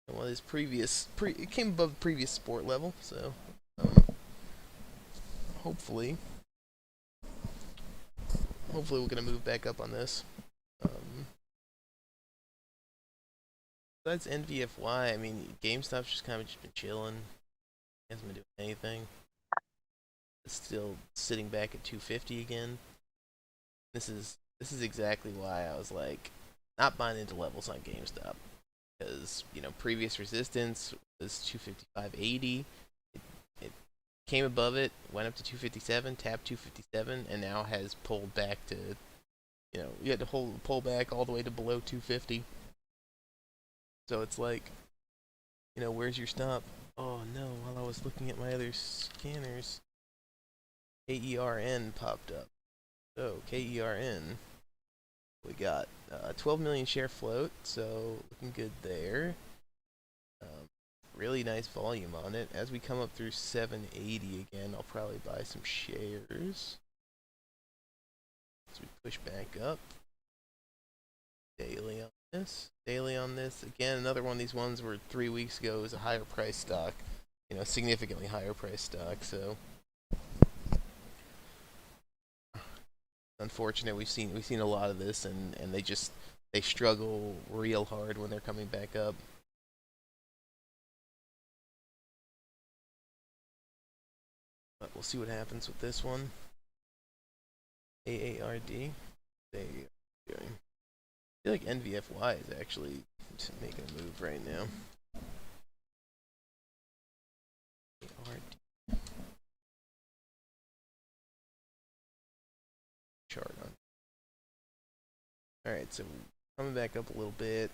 one of his it came above the previous support level. So um, hopefully, hopefully we're gonna move back up on this. Um, Besides NVFY, I mean, GameStop's just kind of just been chilling. Hasn't been doing anything. It's still sitting back at 250 again. This is exactly why I was like not buying into levels on GameStop because previous resistance was 255.80. It came above it, went up to 257, tapped 257, and now has pulled back to you had to pull back all the way to below 250. So it's like, where's your stop? Oh no, while I was looking at my other scanners, KERN popped up. So, KERN, we got 12 million share float, so looking good there. Um, really nice volume on it. As we come up through 780 again, I'll probably buy some shares. As we push back up. Daily on this. Daily on this. Again, another one of these ones where 3 weeks ago was a higher price stock. Significantly higher price stock. So unfortunate. We've seen a lot of this, and they struggle real hard when they're coming back up. But we'll see what happens with this one. AARD. They are doing. I feel like NVFY is actually making a move right now. ARD chart on. All right, so coming back up a little bit.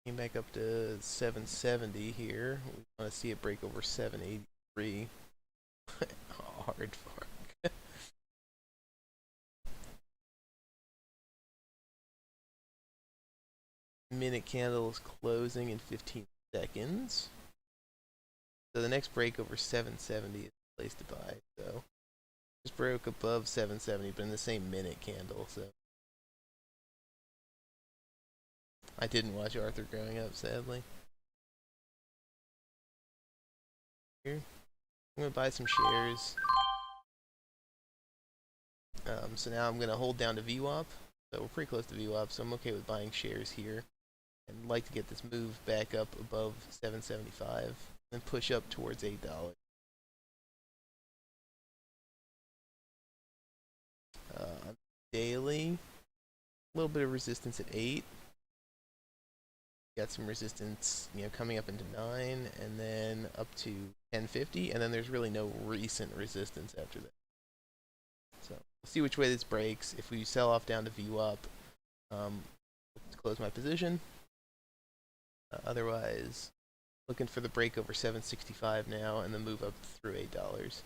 Came back up to 770 here. We want to see it break over 783. Hard for. Minute candle is closing in 15 seconds. So the next break over 770 is the place to buy. So just broke above 770, but in the same minute candle. So I didn't watch Arthur growing up, sadly. Here, I'm gonna buy some shares. So now I'm gonna hold down to VWAP. So we're pretty close to VWAP, so I'm okay with buying shares here. And like to get this move back up above 775 and push up towards $8. Daily, a little bit of resistance at 8. Got some resistance, coming up into 9, and then up to 1050, and then there's really no recent resistance after that. So we'll see which way this breaks. If we sell off down to VWAP, close my position. Otherwise, looking for the break over 765 now, and then move up through $8.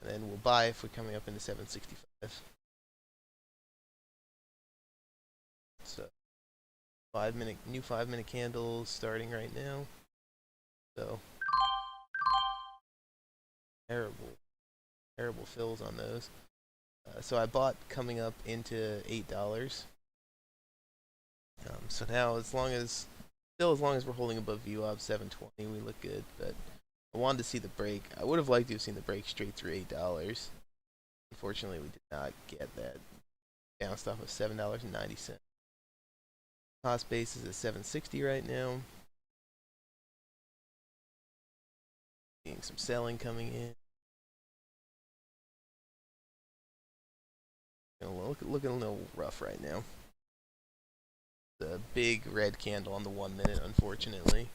And then we'll buy if we're coming up into 765. So new 5-minute candles starting right now. So terrible fills on those. So I bought coming up into $8. So now as long as we're holding above VWAP 720, we look good. But I wanted to see the break. I would have liked to have seen the break straight through $8. Unfortunately, we did not get that. Bounced off of $7.90. Cost base is at 760 right now. Seeing some selling coming in. Looking a little rough right now. The big red candle on the 1 minute, unfortunately.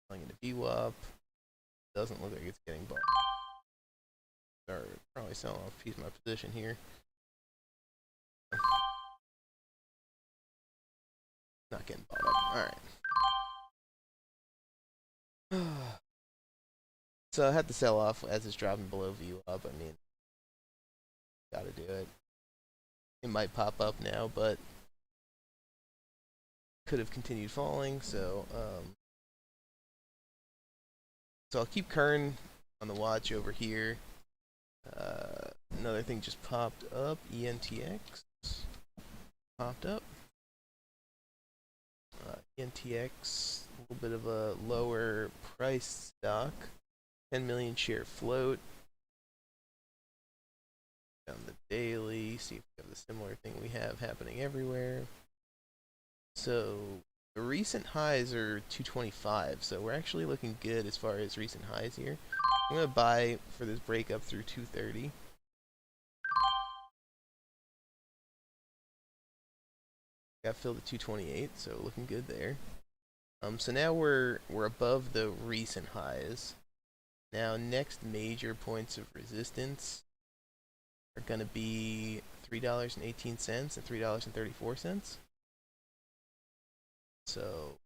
Going into VWAP. Doesn't look like it's getting bought. Or probably selling off a piece of my position here. Not getting bought up. Alright. So I had to sell off as it's dropping below VWAP. I mean, gotta do it. It might pop up now, but could have continued falling. So I'll keep Kern on the watch over here. Another thing just popped up. ENTX popped up. ENTX, a little bit of a lower price stock. 10 million share float. On the daily, see if we have the similar thing we have happening everywhere. So the recent highs are 225, so we're actually looking good as far as recent highs here. I'm gonna buy for this break up through 230. Got filled at 228, so looking good there. So now we're above the recent highs. Now next major points of resistance are gonna be $3.18 and $3.34. So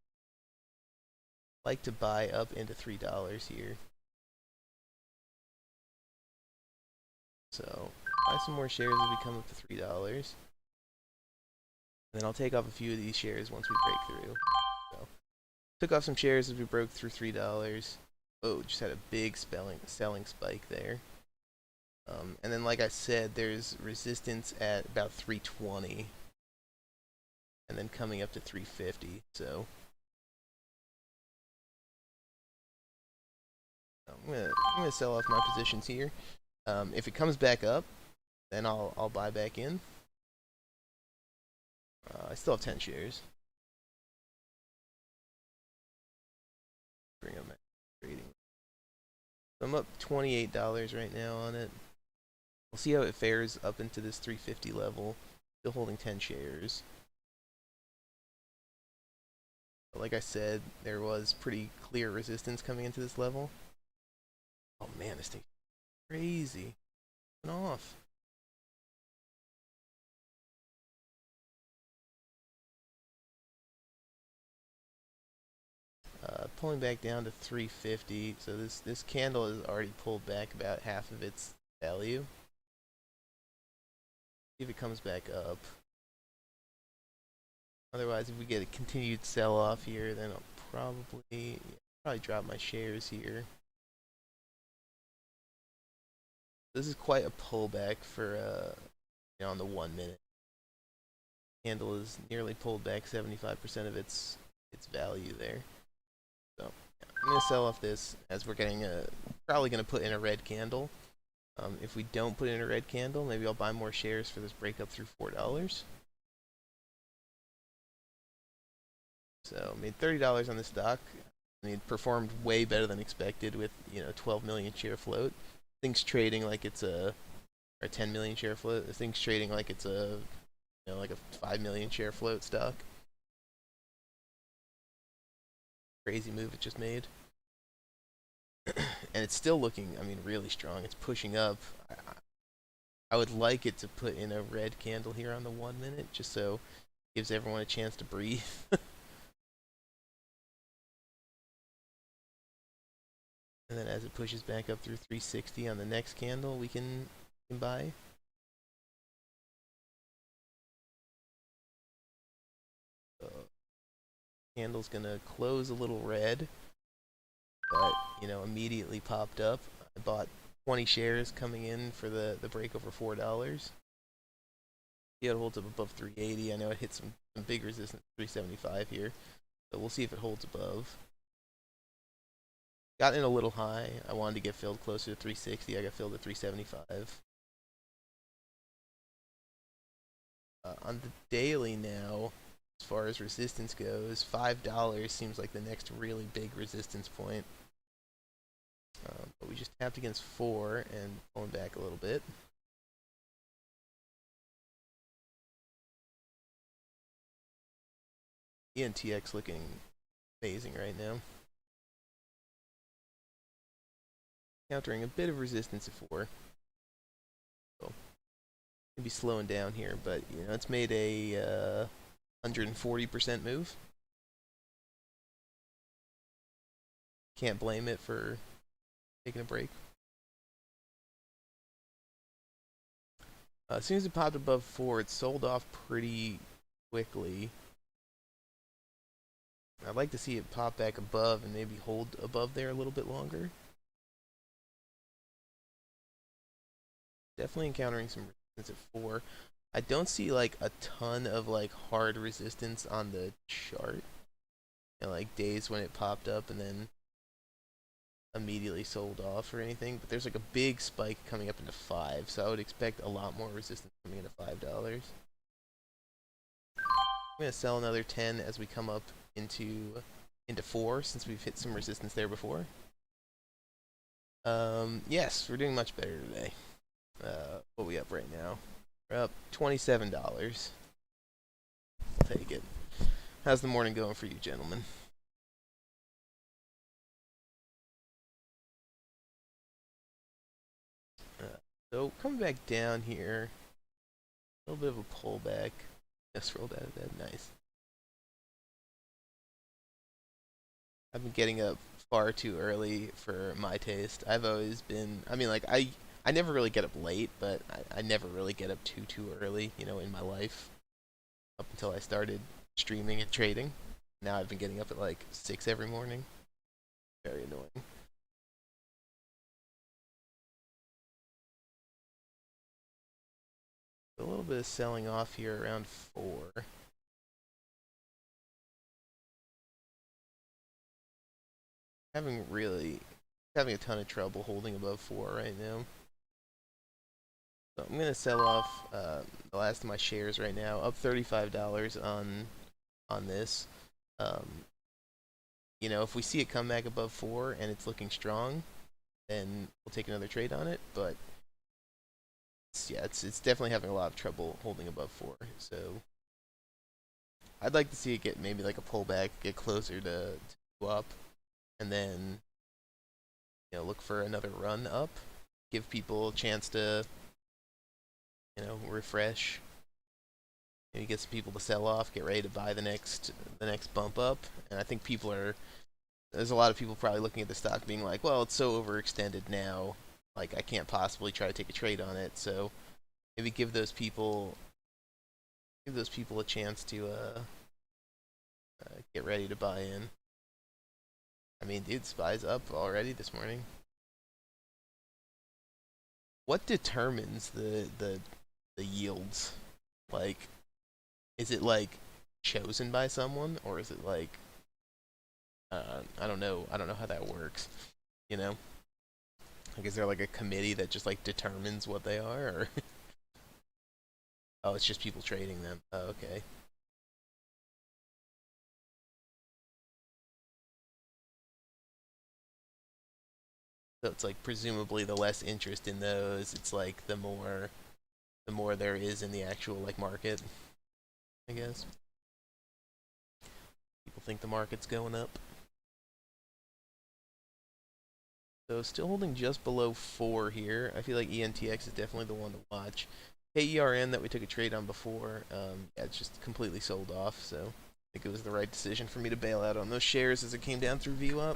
like to buy up into $3 here. So buy some more shares as we come up to $3. And then I'll take off a few of these shares once we break through. So took off some shares as we broke through $3. Oh, just had a big selling spike there. And then, like I said, there's resistance at about 320, and then coming up to 350. So I'm gonna sell off my positions here. If it comes back up, then I'll buy back in. I still have 10 shares. Bring up my trading. So I'm up $28 right now on it. We'll see how it fares up into this 350 level. Still holding 10 shares. But like I said, there was pretty clear resistance coming into this level. Oh man, this thing's crazy. It's off. Pulling back down to 350. So this candle has already pulled back about half of its value. See if it comes back up. Otherwise, if we get a continued sell-off here, then I'll probably drop my shares here. This is quite a pullback for on the 1 minute. Candle is nearly pulled back 75% of its value there. So yeah, I'm gonna sell off this as we're getting probably gonna put in a red candle. If we don't put in a red candle, maybe I'll buy more shares for this breakup through $4. So made $30 on this stock. I mean, it performed way better than expected with 12 million share float. Things trading like it's a 10 million share float. Things trading like it's like a 5 million share float stock. Crazy move it just made. And it's still looking, I mean, really strong. It's pushing up. I would like it to put in a red candle here on the 1 minute, just so it gives everyone a chance to breathe. And then as it pushes back up through 360 on the next candle, we can buy. Candle's gonna close a little red, but immediately popped up. I bought 20 shares coming in for the break over $4. See how it holds up above 380. I know it hit some big resistance, 375 here, so we'll see if it holds above. Got in a little high. I wanted to get filled closer to 360. I got filled at 375. On the daily now, as far as resistance goes, $5 seems like the next really big resistance point. But we just tapped against 4 and pulling back a little bit. ENTX looking amazing right now. Countering a bit of resistance at 4. So maybe slowing down here, but it's made a 140% move. Can't blame it for taking a break. As soon as it popped above 4, it sold off pretty quickly. I'd like to see it pop back above and maybe hold above there a little bit longer. Definitely encountering some resistance at 4. I don't see like a ton of like hard resistance on the chart. Like days when it popped up and then immediately sold off or anything. But there's like a big spike coming up into 5, so I would expect a lot more resistance coming into $5. I'm gonna sell another 10 as we come up into 4, since we've hit some resistance there before. Yes, we're doing much better today. What are we up right now? We're up $27. I'll take it. How's the morning going for you, gentlemen? So coming back down here, a little bit of a pullback. Just rolled out of bed. Nice. I've been getting up far too early for my taste. I've always been. I mean, like I never really get up late, but I never really get up too early. In my life, up until I started streaming and trading. Now I've been getting up at like 6 every morning. Very annoying. A little bit of selling off here around 4. Having a ton of trouble holding above 4 right now. So I'm gonna sell off the last of my shares right now, up $35 on this. If we see it come back above 4 and it's looking strong, then we'll take another trade on it. But it's definitely having a lot of trouble holding above 4. So I'd like to see it get maybe like a pullback, get closer to go up, and then look for another run up, give people a chance to refresh, maybe get some people to sell off, get ready to buy the next bump up. And I think there's a lot of people probably looking at the stock being like, well, it's so overextended now, like I can't possibly try to take a trade on it. So maybe give those people a chance to get ready to buy in. I mean, dude, SPY's up already this morning. What determines the yields? Like, is it like chosen by someone, or is it like I don't know how that works. Like, is there like a committee that just like determines what they are, or oh, it's just people trading them? Oh, okay. So it's like presumably the less interest in those, it's like the more there is in the actual like market, I guess. People think the market's going up. So still holding just below 4 here. I feel like ENTX is definitely the one to watch. KERN that we took a trade on before, yeah, it's just completely sold off. So I think it was the right decision for me to bail out on those shares as it came down through VWAP.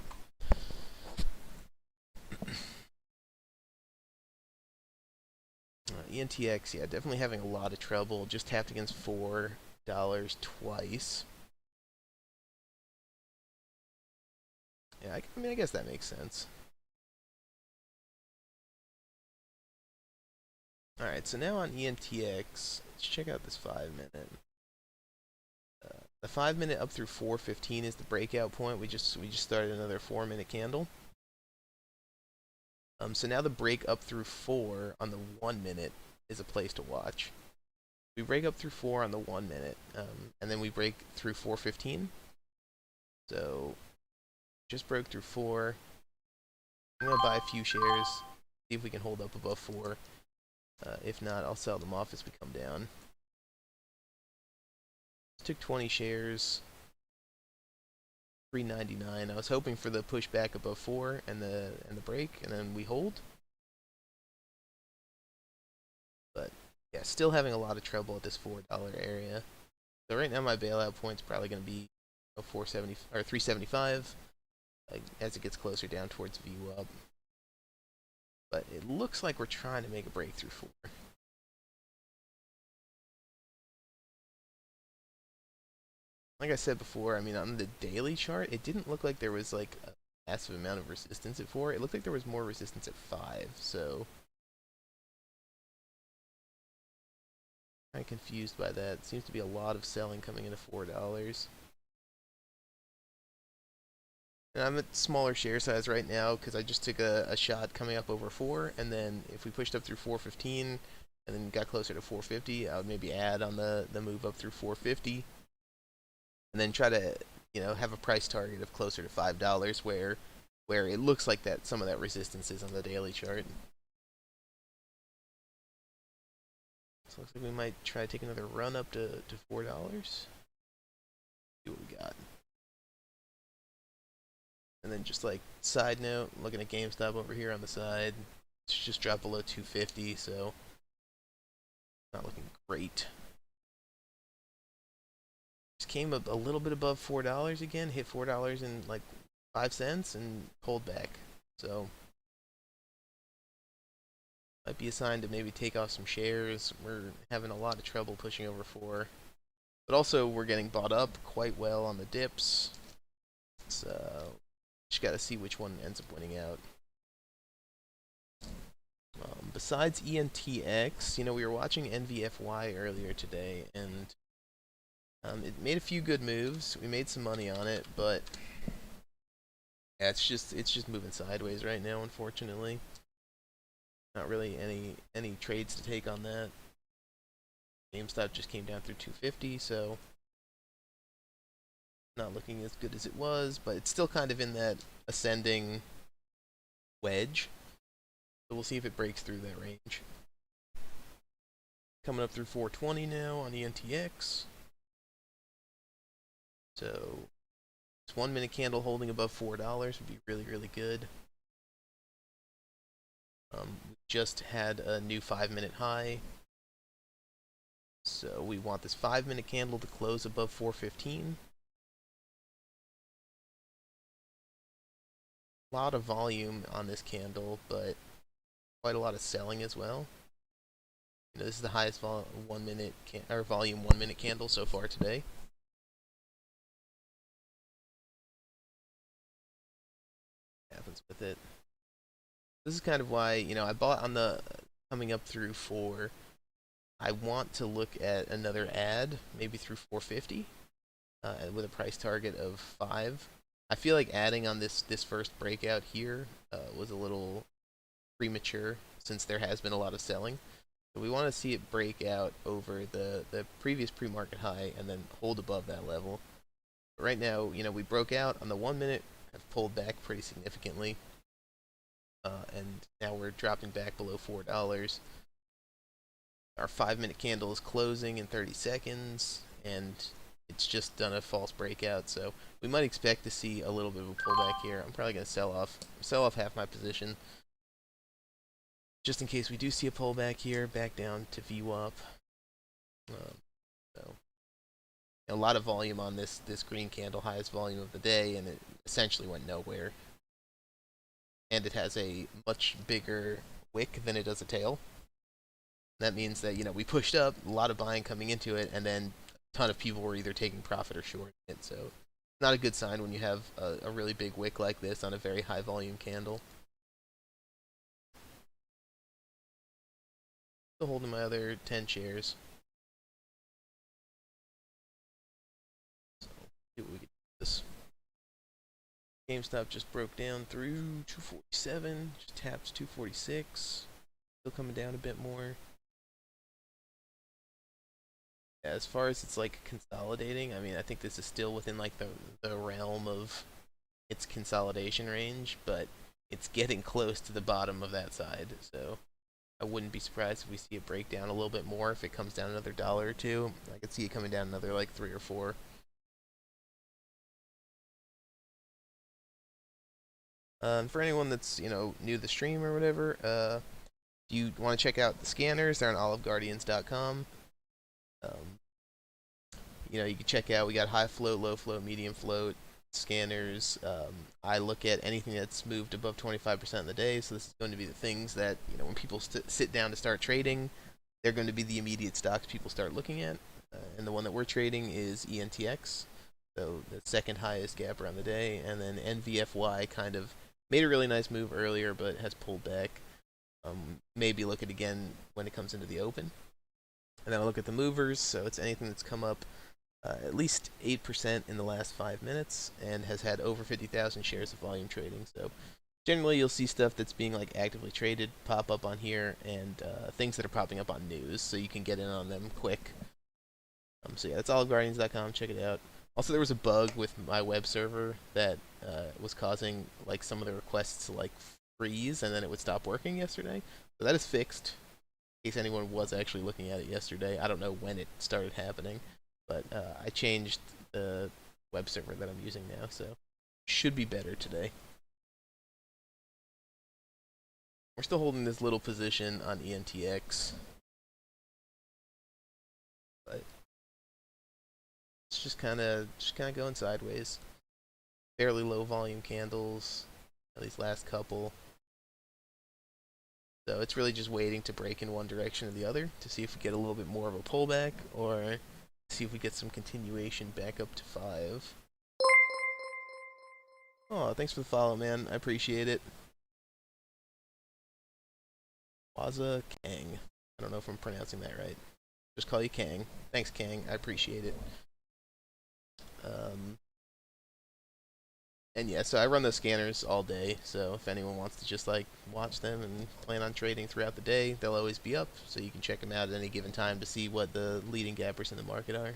ENTX, yeah, definitely having a lot of trouble. Just tapped against $4 twice. Yeah, I mean, I guess that makes sense. Alright, so now on ENTX, let's check out this 5-minute. The 5-minute up through 4:15 is the breakout point. We just started another 4-minute candle. So now the break up through 4 on the 1-minute is a place to watch. We break up through 4 on the 1-minute, and then we break through 4:15. So just broke through 4. I'm gonna buy a few shares, see if we can hold up above 4. If not, I'll sell them off as we come down. Took 20 shares, $3.99. I was hoping for the pushback above 4 and the break, and then we hold. But yeah, still having a lot of trouble at this $4 area. So right now my bailout point's probably going to be 470 or 375 as it gets closer down towards VWAP. But it looks like we're trying to make a breakthrough 4. Like I said before, I mean, on the daily chart, it didn't look like there was like a massive amount of resistance at 4. It looked like there was more resistance at 5. So I'm confused by that. It seems to be a lot of selling coming into $4. And I'm at smaller share size right now because I just took a shot coming up over 4, and then if we pushed up through 415 and then got closer to 450, I would maybe add on the move up through 450, and then try to have a price target of closer to $5 where it looks like that some of that resistance is on the daily chart. So it looks like we might try to take another run up to $4. See what we got. And then just like side note, looking at GameStop over here on the side, it's just dropped below 250, so not looking great. Just came up a little bit above $4 again, hit $4 and like 5 cents and pulled back. So might be a sign to maybe take off some shares. We're having a lot of trouble pushing over 4. But also we're getting bought up quite well on the dips. So just got to see which one ends up winning out. Besides ENTX, we were watching NVFY earlier today, and it made a few good moves. We made some money on it, but yeah, it's just moving sideways right now, unfortunately. Not really any trades to take on that. GameStop just came down through 250, so not looking as good as it was, but it's still kind of in that ascending wedge. So we'll see if it breaks through that range. Coming up through 420 now on ENTX. So this 1-minute candle holding above $4 would be really, really good. We just had a new 5-minute high. So we want this 5-minute candle to close above 415. A lot of volume on this candle, but quite a lot of selling as well. This is the highest volume 1-minute candle so far today. What happens with it? This is kind of why I bought on the coming up through 4. I want to look at another ad, maybe through 450, with a price target of 5. I feel like adding on this first breakout here was a little premature since there has been a lot of selling. So we want to see it break out over the previous pre-market high and then hold above that level. But right now, we broke out on the 1 minute, have pulled back pretty significantly, and now we're dropping back below $4. Our 5 minute candle is closing in 30 seconds, and it's just done a false breakout, so we might expect to see a little bit of a pullback here. I'm probably going to sell off half my position, just in case we do see a pullback here, back down to VWAP. So a lot of volume on this green candle, highest volume of the day, and it essentially went nowhere. And it has a much bigger wick than it does a tail. That means that we pushed up, a lot of buying coming into it, and then a ton of people were either taking profit or shorting it. So not a good sign when you have a really big wick like this on a very high volume candle. Still holding my other 10 shares. So see what we can do with this. GameStop just broke down through 247, just taps 246. Still coming down a bit more. Yeah, as far as it's like consolidating, I mean, I think this is still within like the realm of its consolidation range, but it's getting close to the bottom of that side. So I wouldn't be surprised if we see it break down a little bit more. If it comes down another dollar or two, I could see it coming down another like 3 or 4. For anyone that's new to the stream or whatever, if you want to check out the scanners, they're on oliveguardians.com. You can check out, we got high float, low float, medium float scanners. I look at anything that's moved above 25% in the day, so this is going to be the things that, when people sit down to start trading, they're going to be the immediate stocks people start looking at. And the one that we're trading is ENTX, so the second highest gap around the day, and then NVFY kind of made a really nice move earlier, but has pulled back. Maybe look at it again when it comes into the open. And then I look at the movers, so it's anything that's come up at least 8% in the last 5 minutes and has had over 50,000 shares of volume trading. So generally you'll see stuff that's being like actively traded pop up on here, and things that are popping up on news, so you can get in on them quick. So yeah, that's oliveguardians.com. Check it out. Also, there was a bug with my web server that was causing like some of the requests to like freeze, and then it would stop working yesterday. So that is fixed. In case anyone was actually looking at it yesterday, I don't know when it started happening, but I changed the web server that I'm using now, so should be better today. We're still holding this little position on ENTX, but it's just kind of going sideways. Fairly low volume candles, at least last couple. So it's really just waiting to break in one direction or the other to see if we get a little bit more of a pullback, or see if we get some continuation back up to 5. Oh, thanks for the follow, man. I appreciate it. Waza Kang. I don't know if I'm pronouncing that right. Just call you Kang. Thanks, Kang. I appreciate it. And yeah, so I run those scanners all day, so if anyone wants to just like watch them and plan on trading throughout the day, they'll always be up, so you can check them out at any given time to see what the leading gappers in the market are.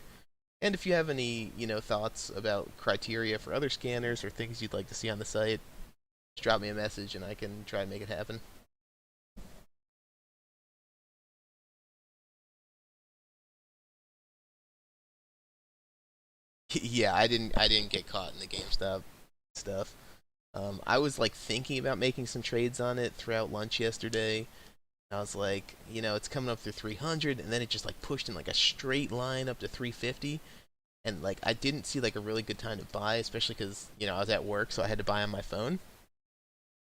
And if you have any, thoughts about criteria for other scanners or things you'd like to see on the site, just drop me a message and I can try and make it happen. Yeah, I didn't get caught in the GameStop stuff. I was like thinking about making some trades on it throughout lunch yesterday. I was like, it's coming up through 300, and then it just like pushed in like a straight line up to 350, and like I didn't see like a really good time to buy, especially because I was at work, so I had to buy on my phone.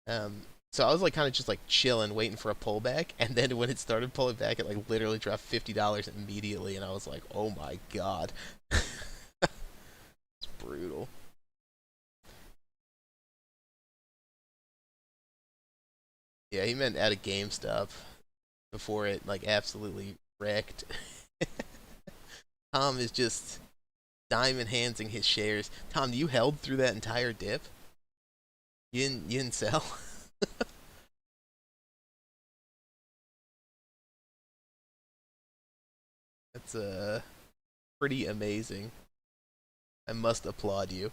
So I was like kind of just like chilling, waiting for a pullback, and then when it started pulling back, it like literally dropped $50 immediately, and I was like, oh my god, it's brutal. Yeah, he meant at a GameStop before it like absolutely wrecked. Tom is just diamond handsing his shares. Tom, you held through that entire dip. You didn't sell. That's pretty amazing. I must applaud you.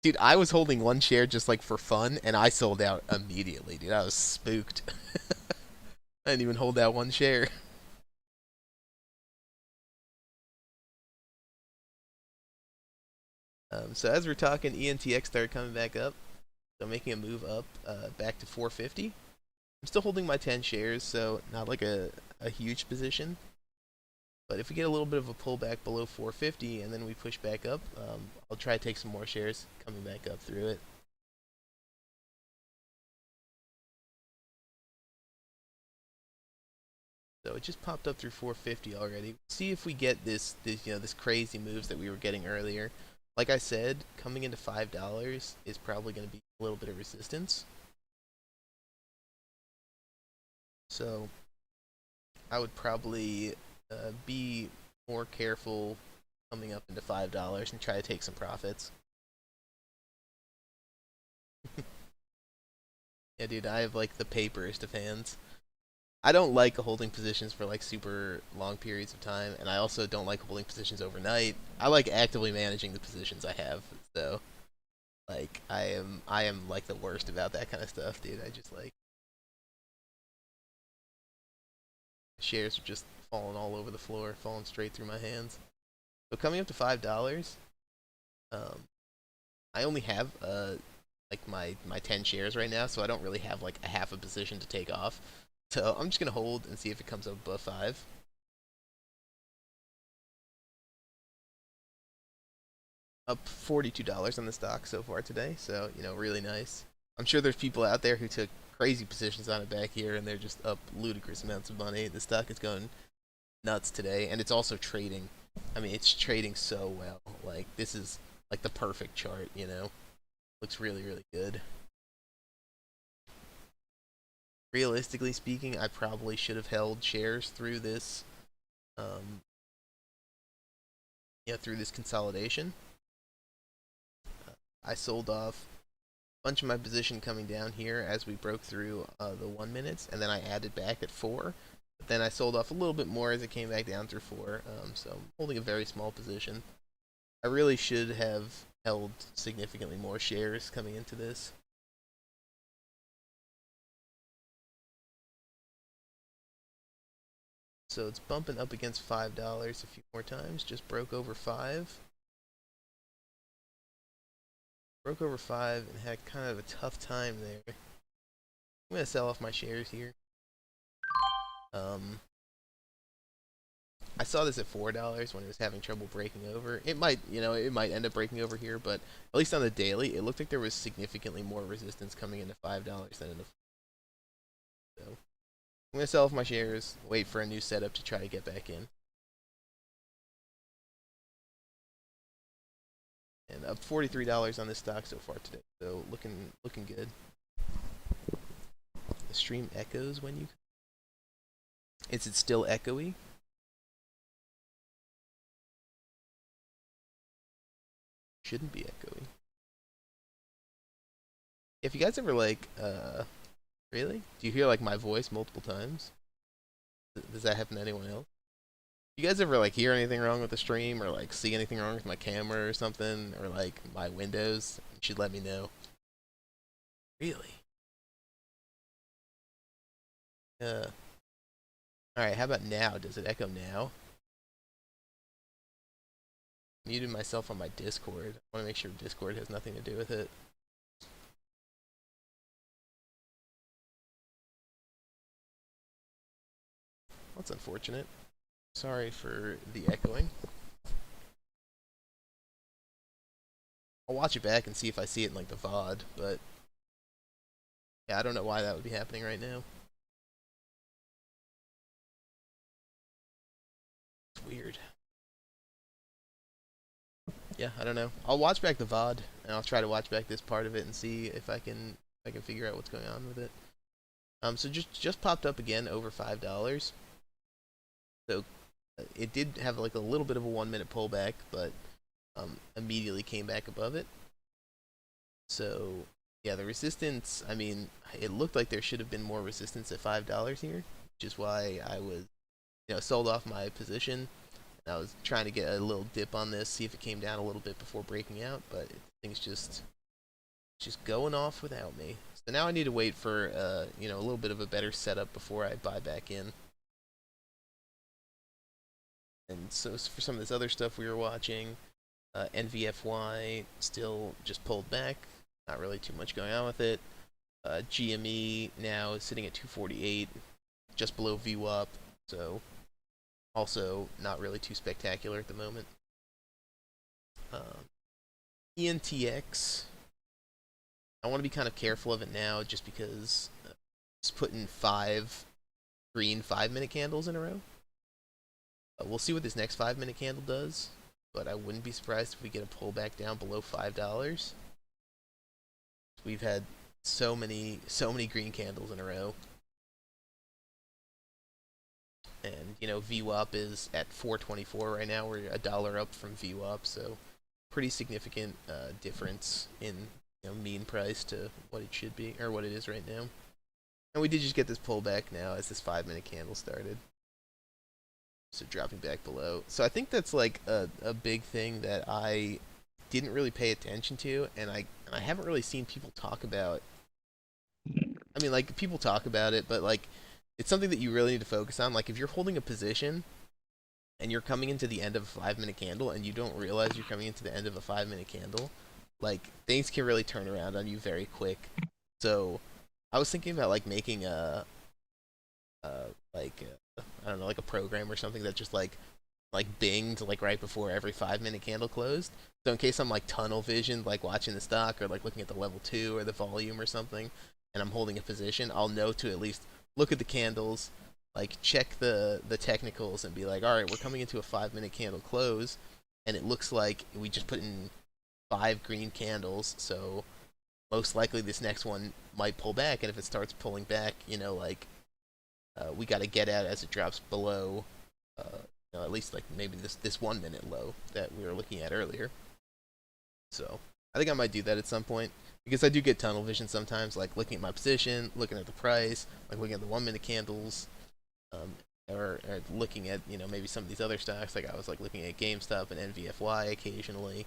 Dude, I was holding one share just like for fun, and I sold out immediately, dude. I was spooked. I didn't even hold out one share. So as we're talking, ENTX started coming back up. So making a move up back to 450. I'm still holding my 10 shares, so not like a huge position. But if we get a little bit of a pullback below 450 and then we push back up, I'll try to take some more shares coming back up through it. So it just popped up through 450 already. See if we get this crazy moves that we were getting earlier. Like I said, coming into $5 is probably going to be a little bit of resistance. So I would probably be more careful coming up into $5 and try to take some profits. Yeah, dude, I have like the paperest of hands. I don't like holding positions for like super long periods of time, and I also don't like holding positions overnight. I like actively managing the positions I have. So, like, I am like the worst about that kind of stuff, dude. I just like shares are just falling all over the floor, falling straight through my hands. So coming up to $5, um, I only have like my 10 shares right now, so I don't really have like a half a position to take off. So I'm just gonna hold and see if it comes up above 5. Up $42 on the stock so far today, so really nice. I'm sure there's people out there who took crazy positions on it back here, and they're just up ludicrous amounts of money. The stock is going nuts today, and it's also trading. I mean, it's trading so well. Like, this is like the perfect chart. Looks really, really good. Realistically speaking, I probably should have held shares through this, um, through this consolidation. I sold off a bunch of my position coming down here as we broke through the 1 minutes, and then I added back at 4. But then I sold off a little bit more as it came back down through 4. So I'm holding a very small position. I really should have held significantly more shares coming into this. So it's bumping up against $5 a few more times. Just broke over 5. Broke over 5 and had kind of a tough time there. I'm gonna sell off my shares here. I saw this at $4 when it was having trouble breaking over. It might end up breaking over here, but at least on the daily, it looked like there was significantly more resistance coming into $5 than into. So I'm gonna sell off my shares, wait for a new setup to try to get back in. And up $43 on this stock so far today. So looking good. The stream echoes when you. Is it still echoey? Shouldn't be echoey. If you guys ever like, really? Do you hear like my voice multiple times? Does that happen to anyone else? You guys ever like hear anything wrong with the stream, or like see anything wrong with my camera or something, or like my windows? You should let me know. Really? Alright, how about now? Does it echo now? Muted myself on my Discord. I want to make sure Discord has nothing to do with it. That's unfortunate. Sorry for the echoing. I'll watch it back and see if I see it in like the VOD, but yeah, I don't know why that would be happening right now. It's weird. Yeah, I don't know. I'll watch back the VOD and I'll try to watch back this part of it and see if I can figure out what's going on with it. So just popped up again over $5. So it did have like a little bit of a 1 minute pullback, but immediately came back above it. So yeah, the resistance. I mean, it looked like there should have been more resistance at $5 here, which is why I was sold off my position I was trying to get a little dip on this, see if it came down a little bit before breaking out, but things just going off without me. So now I need to wait for a little bit of a better setup before I buy back in. And so for some of this other stuff we were watching, NVFY still just pulled back. Not really too much going on with it. GME now is sitting at 248, just below VWAP. So also not really too spectacular at the moment. ENTX, I want to be kind of careful of it now just because it's putting 5 green 5-minute candles in a row. We'll see what this next 5-minute candle does, but I wouldn't be surprised if we get a pullback down below $5. We've had so many green candles in a row. And VWAP is at 424 right now. We're $1 up from VWAP, so pretty significant difference in mean price to what it should be or what it is right now. And we did just get this pullback now as this 5-minute candle started. So dropping back below. So I think that's like a big thing that I didn't really pay attention to, and I haven't really seen people talk about. I mean, like, people talk about it, but like it's something that you really need to focus on. Like, if you're holding a position and you're coming into the end of a 5-minute candle and you don't realize you're coming into the end of a 5-minute candle, like, things can really turn around on you very quick. So I was thinking about like making I don't know, like a program or something that just like binged like right before every 5-minute candle closed. So in case I'm like tunnel visioned, like watching the stock or like looking at the level 2 or the volume or something, and I'm holding a position, I'll know to at least look at the candles, like check the technicals, and be like, all right, we're coming into a 5-minute candle close, and it looks like we just put in 5 green candles, so most likely this next one might pull back, and if it starts pulling back, we got to get at as it drops below, at least like maybe this 1-minute low that we were looking at earlier. So I think I might do that at some point because I do get tunnel vision sometimes, like looking at my position, looking at the price, like looking at the 1-minute candles, or looking at maybe some of these other stocks. Like I was like looking at GameStop and NVFY occasionally.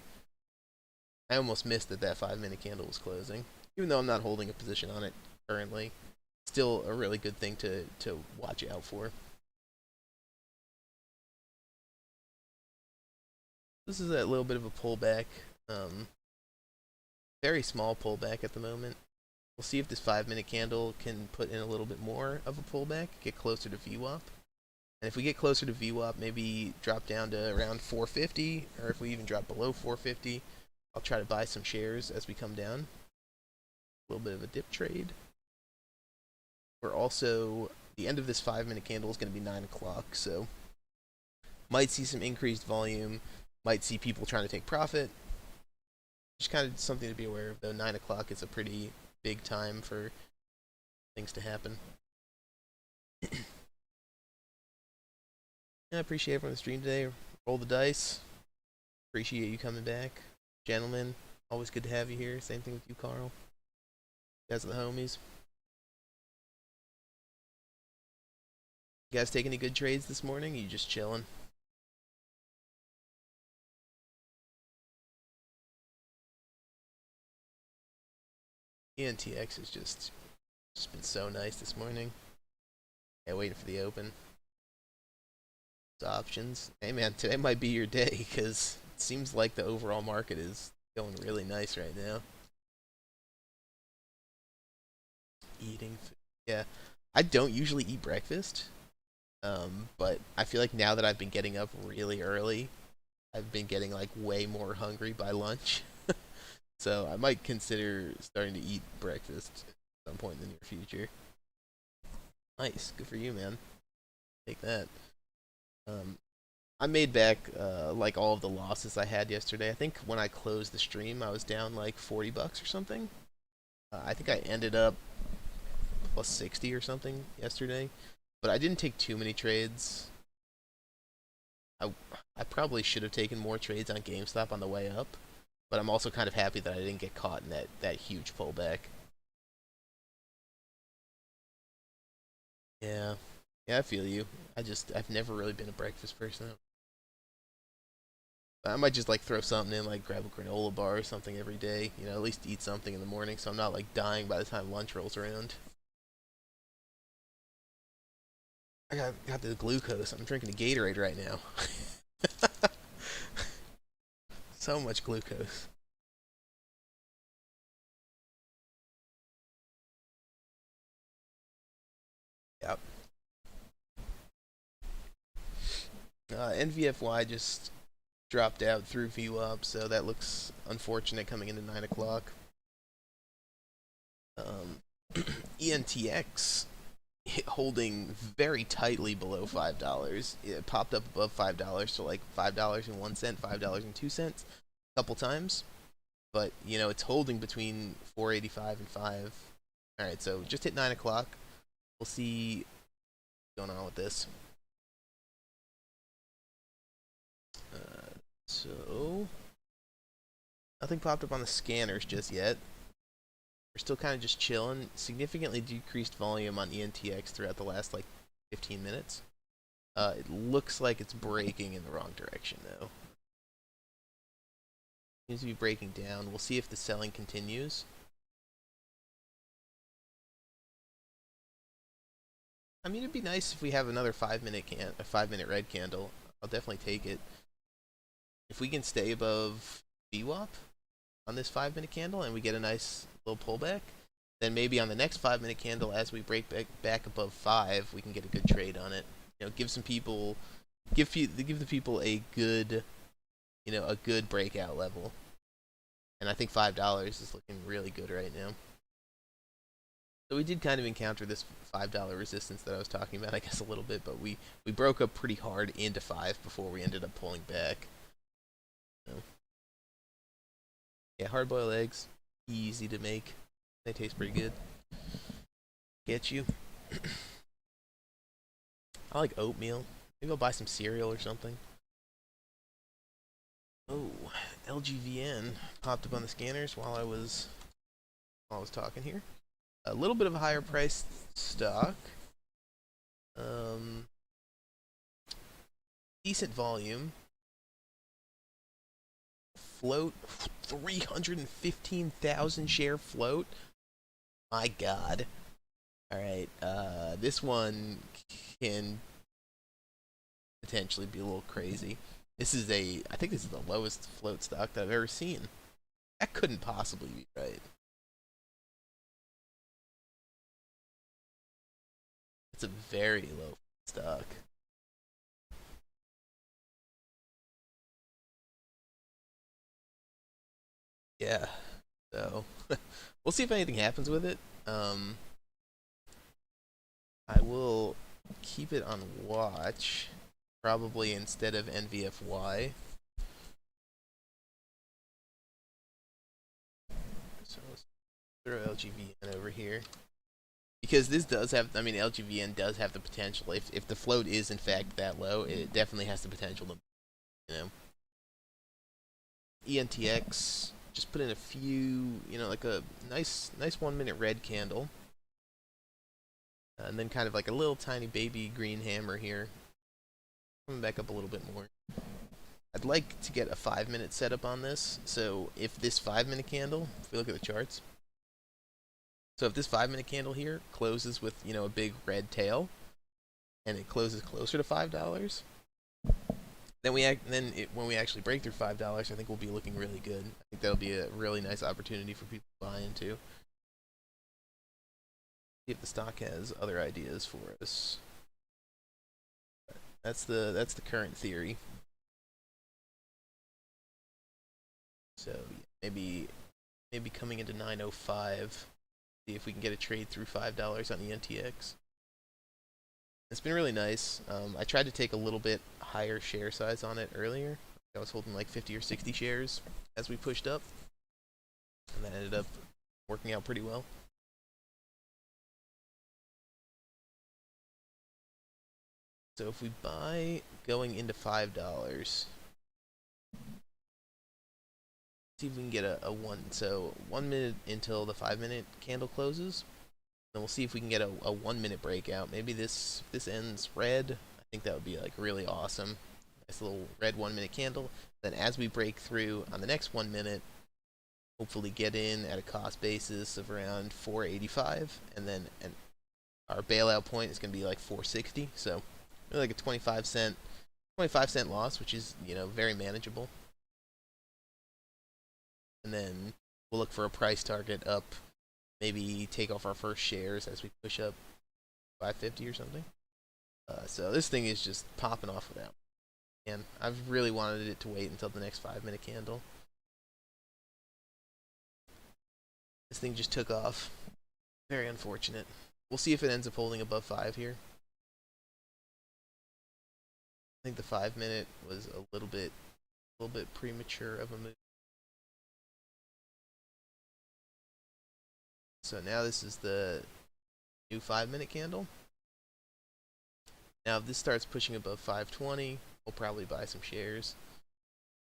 I almost missed that 5-minute candle was closing, even though I'm not holding a position on it currently. Still a really good thing to watch out for. This is a little bit of a pullback, very small pullback at the moment. We'll see if this 5-minute candle can put in a little bit more of a pullback, get closer to VWAP. And if we get closer to VWAP, maybe drop down to around 450, or if we even drop below 450, I'll try to buy some shares as we come down. A little bit of a dip trade. We're also, the end of this 5-minute candle is going to be 9 o'clock, so might see some increased volume, might see people trying to take profit. Just kind of something to be aware of, though. 9 o'clock is a pretty big time for things to happen. I appreciate everyone on the stream today. Roll the dice. Appreciate you coming back. Gentlemen, always good to have you here. Same thing with you, Carl. You guys are the homies. You guys take any good trades this morning? Or you just chilling? ENTX has just been so nice this morning. Yeah, waiting for the open. Options. Hey man, today might be your day because it seems like the overall market is going really nice right now. Eating food. Yeah, I don't usually eat breakfast, but I feel like now that I've been getting up really early, I've been getting like way more hungry by lunch. So I might consider starting to eat breakfast at some point in the near future. Nice, good for you, man. Take that. I made back like all of the losses I had yesterday. I think when I closed the stream, I was down like $40 or something. I think I ended up plus 60 or something yesterday, but I didn't take too many trades. I probably should have taken more trades on GameStop on the way up, but I'm also kind of happy that I didn't get caught in that huge pullback. Yeah, I feel you. I've never really been a breakfast person. I might just like throw something in, like grab a granola bar or something every day. You know, at least eat something in the morning, so I'm not like dying by the time lunch rolls around. I got the glucose. I'm drinking a Gatorade right now. So much glucose. Yep. NVFY just dropped out through VWAP, so that looks unfortunate coming into 9 o'clock. ENTX holding very tightly below $5. It popped up above $5 to like $5.01, $5.02 a couple times, but you know it's holding between 485 and 5. All right, so just hit 9 o'clock. We'll see what's going on with this. So nothing popped up on the scanners just yet. We're still kind of just chilling. Significantly decreased volume on ENTX throughout the last like 15 minutes. It looks like it's breaking in the wrong direction though. Seems to be breaking down. We'll see if the selling continues. I mean, it'd be nice if we have another 5-minute red candle. I'll definitely take it. If we can stay above VWAP on this 5-minute candle and we get a nice little pullback, then maybe on the next 5-minute candle, as we break back above 5, we can get a good trade on it. You know, give the people a good, you know, a good breakout level. And I think $5 is looking really good right now. So we did kind of encounter this $5 resistance that I was talking about, I guess, a little bit, but we broke up pretty hard into 5 before we ended up pulling back. So, yeah, hard-boiled eggs, easy to make. They taste pretty good. Get you. I like oatmeal. Maybe I'll buy some cereal or something. Oh, LGVN popped up on the scanners while I was talking here. A little bit of a higher priced stock. Decent volume. Float, 315,000 share float. My God. All right, this one can potentially be a little crazy. I think this is the lowest float stock that I've ever seen. That couldn't possibly be right. It's a very low stock. Yeah. So we'll see if anything happens with it. I will keep it on watch, probably instead of NVFY. So let's throw LGVN over here. Because this does have, I mean, LGVN does have the potential. If the float is in fact that low, it definitely has the potential to, you know. ENTX just put in a few, you know, like a nice 1-minute red candle, and then kind of like a little tiny baby green hammer here, coming back up a little bit more. I'd like to get a 5-minute setup on this. So if this 5-minute candle, if we look at the charts, so if this 5-minute candle here closes with, you know, a big red tail, and it closes closer to $5, then when we actually break through $5, I think we'll be looking really good. I think that'll be a really nice opportunity for people to buy into. See if the stock has other ideas for us. That's the current theory. So yeah, maybe coming into 905. See if we can get a trade through $5 on the NTX. It's been really nice. I tried to take a little bit higher share size on it earlier. I was holding like 50 or 60 shares as we pushed up, and that ended up working out pretty well. So if we buy going into $5, see if we can get a 1 minute until the 5-minute candle closes. Then we'll see if we can get a 1-minute breakout. Maybe this ends red. I think that would be like really awesome. nice little red 1 minute candle. Then as we break through on the next 1 minute, hopefully get in at a cost basis of around 485, and then our bailout point is going to be like 460. So really like a 25 cent loss, which is very manageable. And then we'll look for a price target up, maybe take off our first shares as we push up 550 or something. So this thing is just popping off without. And I've really wanted it to wait until the next 5 minute candle. This thing just took off. Very unfortunate. We'll see if it ends up holding above 5 here. I think the 5 minute was a little bit premature of a move. So now this is the new 5 minute candle. Now if this starts pushing above 520, we'll probably buy some shares.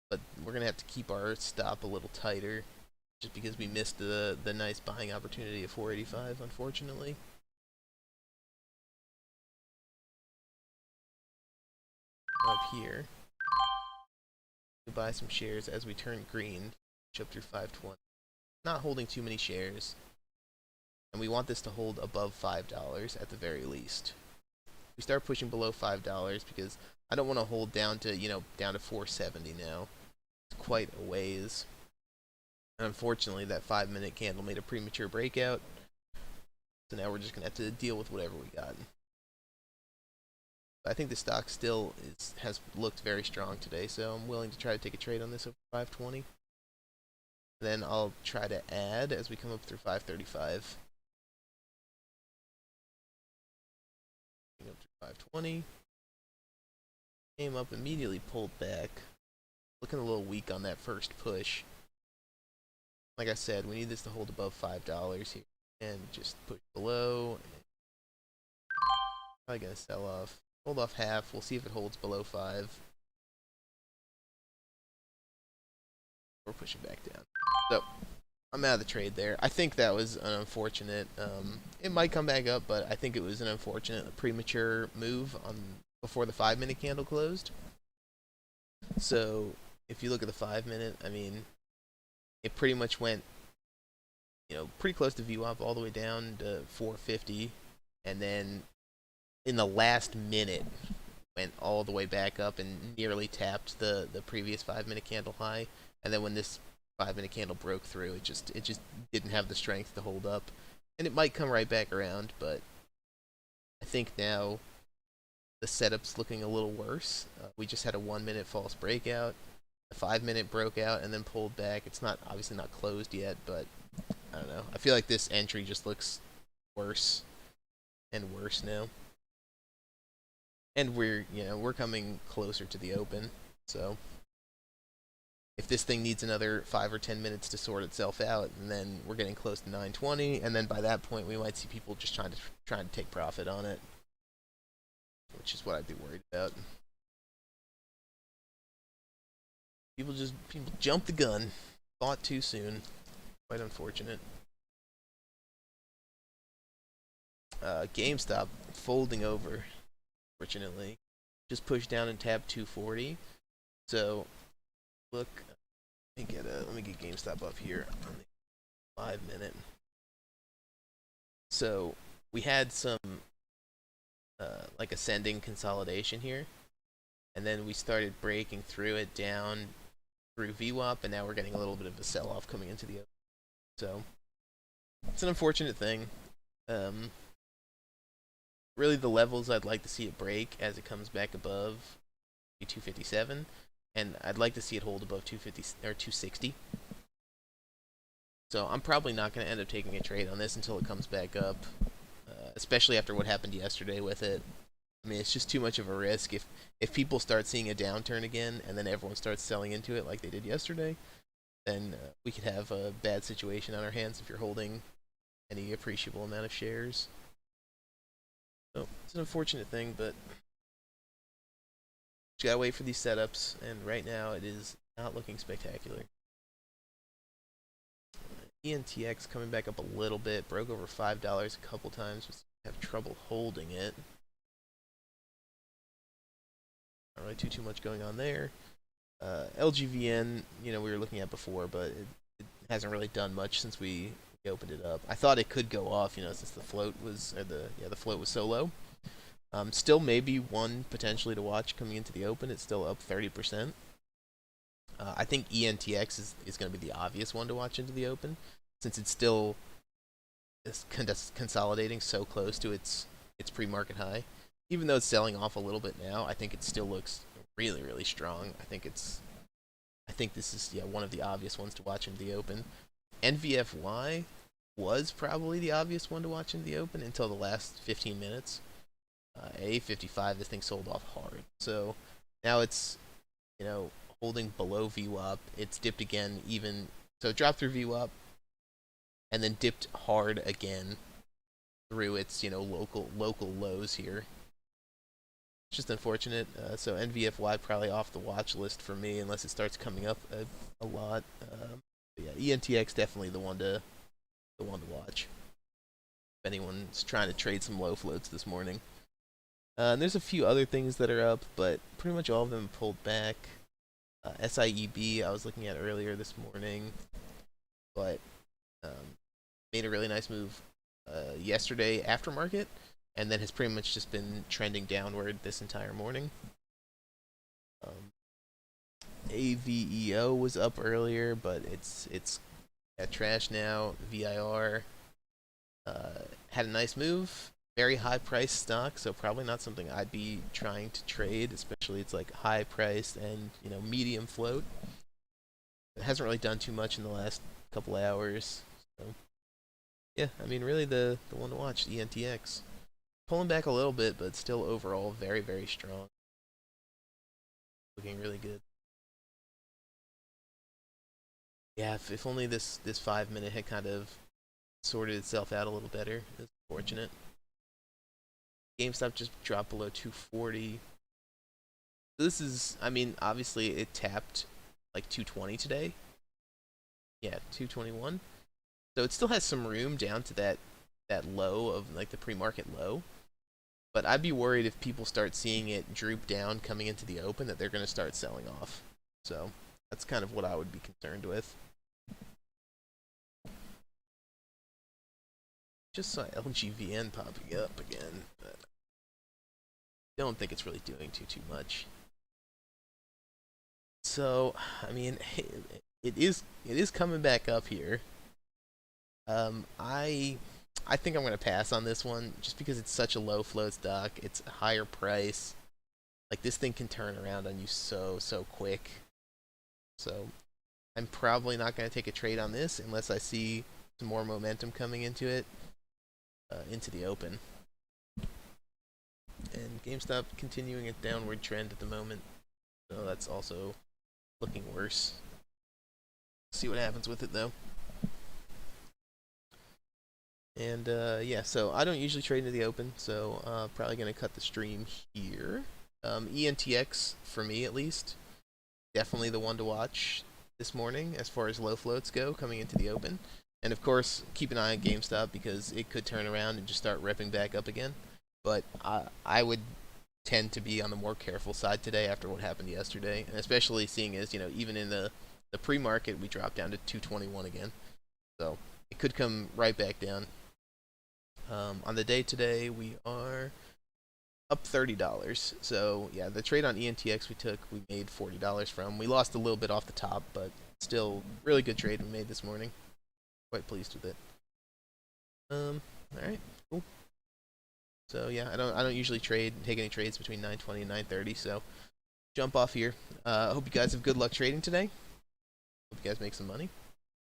But we're going to have to keep our stop a little tighter, just because we missed the nice buying opportunity at 485, unfortunately. Up here, we buy some shares as we turn green, push up through 520. Not holding too many shares, and we want this to hold above $5 at the very least. We start pushing below $5 because I don't want to hold down to down to 470 now. It's quite a ways. And unfortunately, that 5 minute candle made a premature breakout. So now we're just going to have to deal with whatever we got. But I think the stock still has looked very strong today, so I'm willing to try to take a trade on this over 520. Then I'll try to add as we come up through 535. Up through 520. Came up, immediately pulled back. Looking a little weak on that first push. Like I said, we need this to hold above $5 here. And just push below. Probably going to sell off. Hold off half. We'll see if it holds below 5. We're pushing back down. So, I'm out of the trade there. I think that was an unfortunate. It might come back up, but I think it was an unfortunate premature move before the 5 minute candle closed. So, if you look at the 5 minute, I mean, it pretty much went, pretty close to VWAP all the way down to 450, and then in the last minute went all the way back up and nearly tapped the previous 5 minute candle high. And then when this 5 minute candle broke through, it just didn't have the strength to hold up. And it might come right back around, but I think now the setup's looking a little worse. We just had a 1 minute false breakout. The 5 minute broke out and then pulled back. It's obviously not closed yet, but I don't know. I feel like this entry just looks worse and worse now. And we're coming closer to the open, so if this thing needs another 5 or 10 minutes to sort itself out, and then we're getting close to 920, and then by that point we might see people just trying to take profit on it, which is what I'd be worried about. People jump the gun, bought too soon. Quite unfortunate. GameStop folding over, fortunately. Just pushed down and tapped 240. So look, let me get GameStop up here on the 5 minute. So we had some like ascending consolidation here, and then we started breaking through it down through VWAP, and now we're getting a little bit of a sell-off coming into the open. So it's an unfortunate thing. Really, the levels I'd like to see it break as it comes back above 257, and I'd like to see it hold above 250 or 260. So I'm probably not going to end up taking a trade on this until it comes back up, especially after what happened yesterday with it. I mean, it's just too much of a risk. If people start seeing a downturn again, and then everyone starts selling into it like they did yesterday, then we could have a bad situation on our hands if you're holding any appreciable amount of shares. So it's an unfortunate thing, but just gotta wait for these setups, and right now it is not looking spectacular. ENTX coming back up a little bit, broke over $5 a couple times, but have trouble holding it. not really too much going on there. LGVN, we were looking at before, but it hasn't really done much since we opened it up. I thought it could go off, since the float was the float was so low. Still maybe one potentially to watch coming into the open. It's still up 30%. I think ENTX is going to be the obvious one to watch into the open, since it's still consolidating so close to its pre-market high. Even though it's selling off a little bit now, I think it still looks really, really strong. I think this is one of the obvious ones to watch into the open. NVFY was probably the obvious one to watch into the open until the last 15 minutes. A55, this thing sold off hard. So now it's, holding below VWAP. It's dipped again, so it dropped through VWAP and then dipped hard again through its, local lows here. It's just unfortunate. So NVFY probably off the watch list for me unless it starts coming up a lot. Yeah, ENTX definitely the one to watch if anyone's trying to trade some low floats this morning. And there's a few other things that are up, but pretty much all of them pulled back. SIEB I was looking at earlier this morning, but made a really nice move yesterday after market, and then has pretty much just been trending downward this entire morning. AVEO was up earlier, but it's at trash now. VIR had a nice move. Very high price stock, so probably not something I'd be trying to trade, especially it's like high priced and medium float. It hasn't really done too much in the last couple hours. So yeah, I mean really the one to watch, ENTX. Pulling back a little bit, but still overall very, very strong. Looking really good. Yeah, if only this 5 minute had kind of sorted itself out a little better. It's fortunate. GameStop just dropped below 240. So this is, I mean, obviously it tapped like 220 today. Yeah, 221. So it still has some room down to that low of like the pre-market low. But I'd be worried if people start seeing it droop down coming into the open that they're going to start selling off. So that's kind of what I would be concerned with. Just saw LGVN popping up again. But don't think it's really doing too much. So, I mean, it is coming back up here. I think I'm gonna pass on this one just because it's such a low float stock. It's a higher price. Like this thing can turn around on you so quick. So I'm probably not gonna take a trade on this unless I see some more momentum coming into it, into the open. And GameStop continuing its downward trend at the moment, so that's also looking worse. See what happens with it though. And yeah, so I don't usually trade into the open, so probably gonna cut the stream here. ENTX for me at least, definitely the one to watch this morning as far as low floats go coming into the open. And of course, keep an eye on GameStop because it could turn around and just start ripping back up again. But I would tend to be on the more careful side today after what happened yesterday, and especially seeing as even in the pre-market we dropped down to 221 again, so it could come right back down. On the day today we are up $30. So yeah, the trade on ENTX we made $40 from. We lost a little bit off the top, but still really good trade we made this morning. Quite pleased with it. All right, cool. So yeah, I don't usually take any trades between 9:20 and 9:30. So jump off here. I hope you guys have good luck trading today. Hope you guys make some money,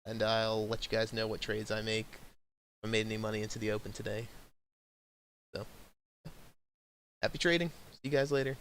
and I'll let you guys know what trades I make. If I made any money into the open today. So happy trading. See you guys later.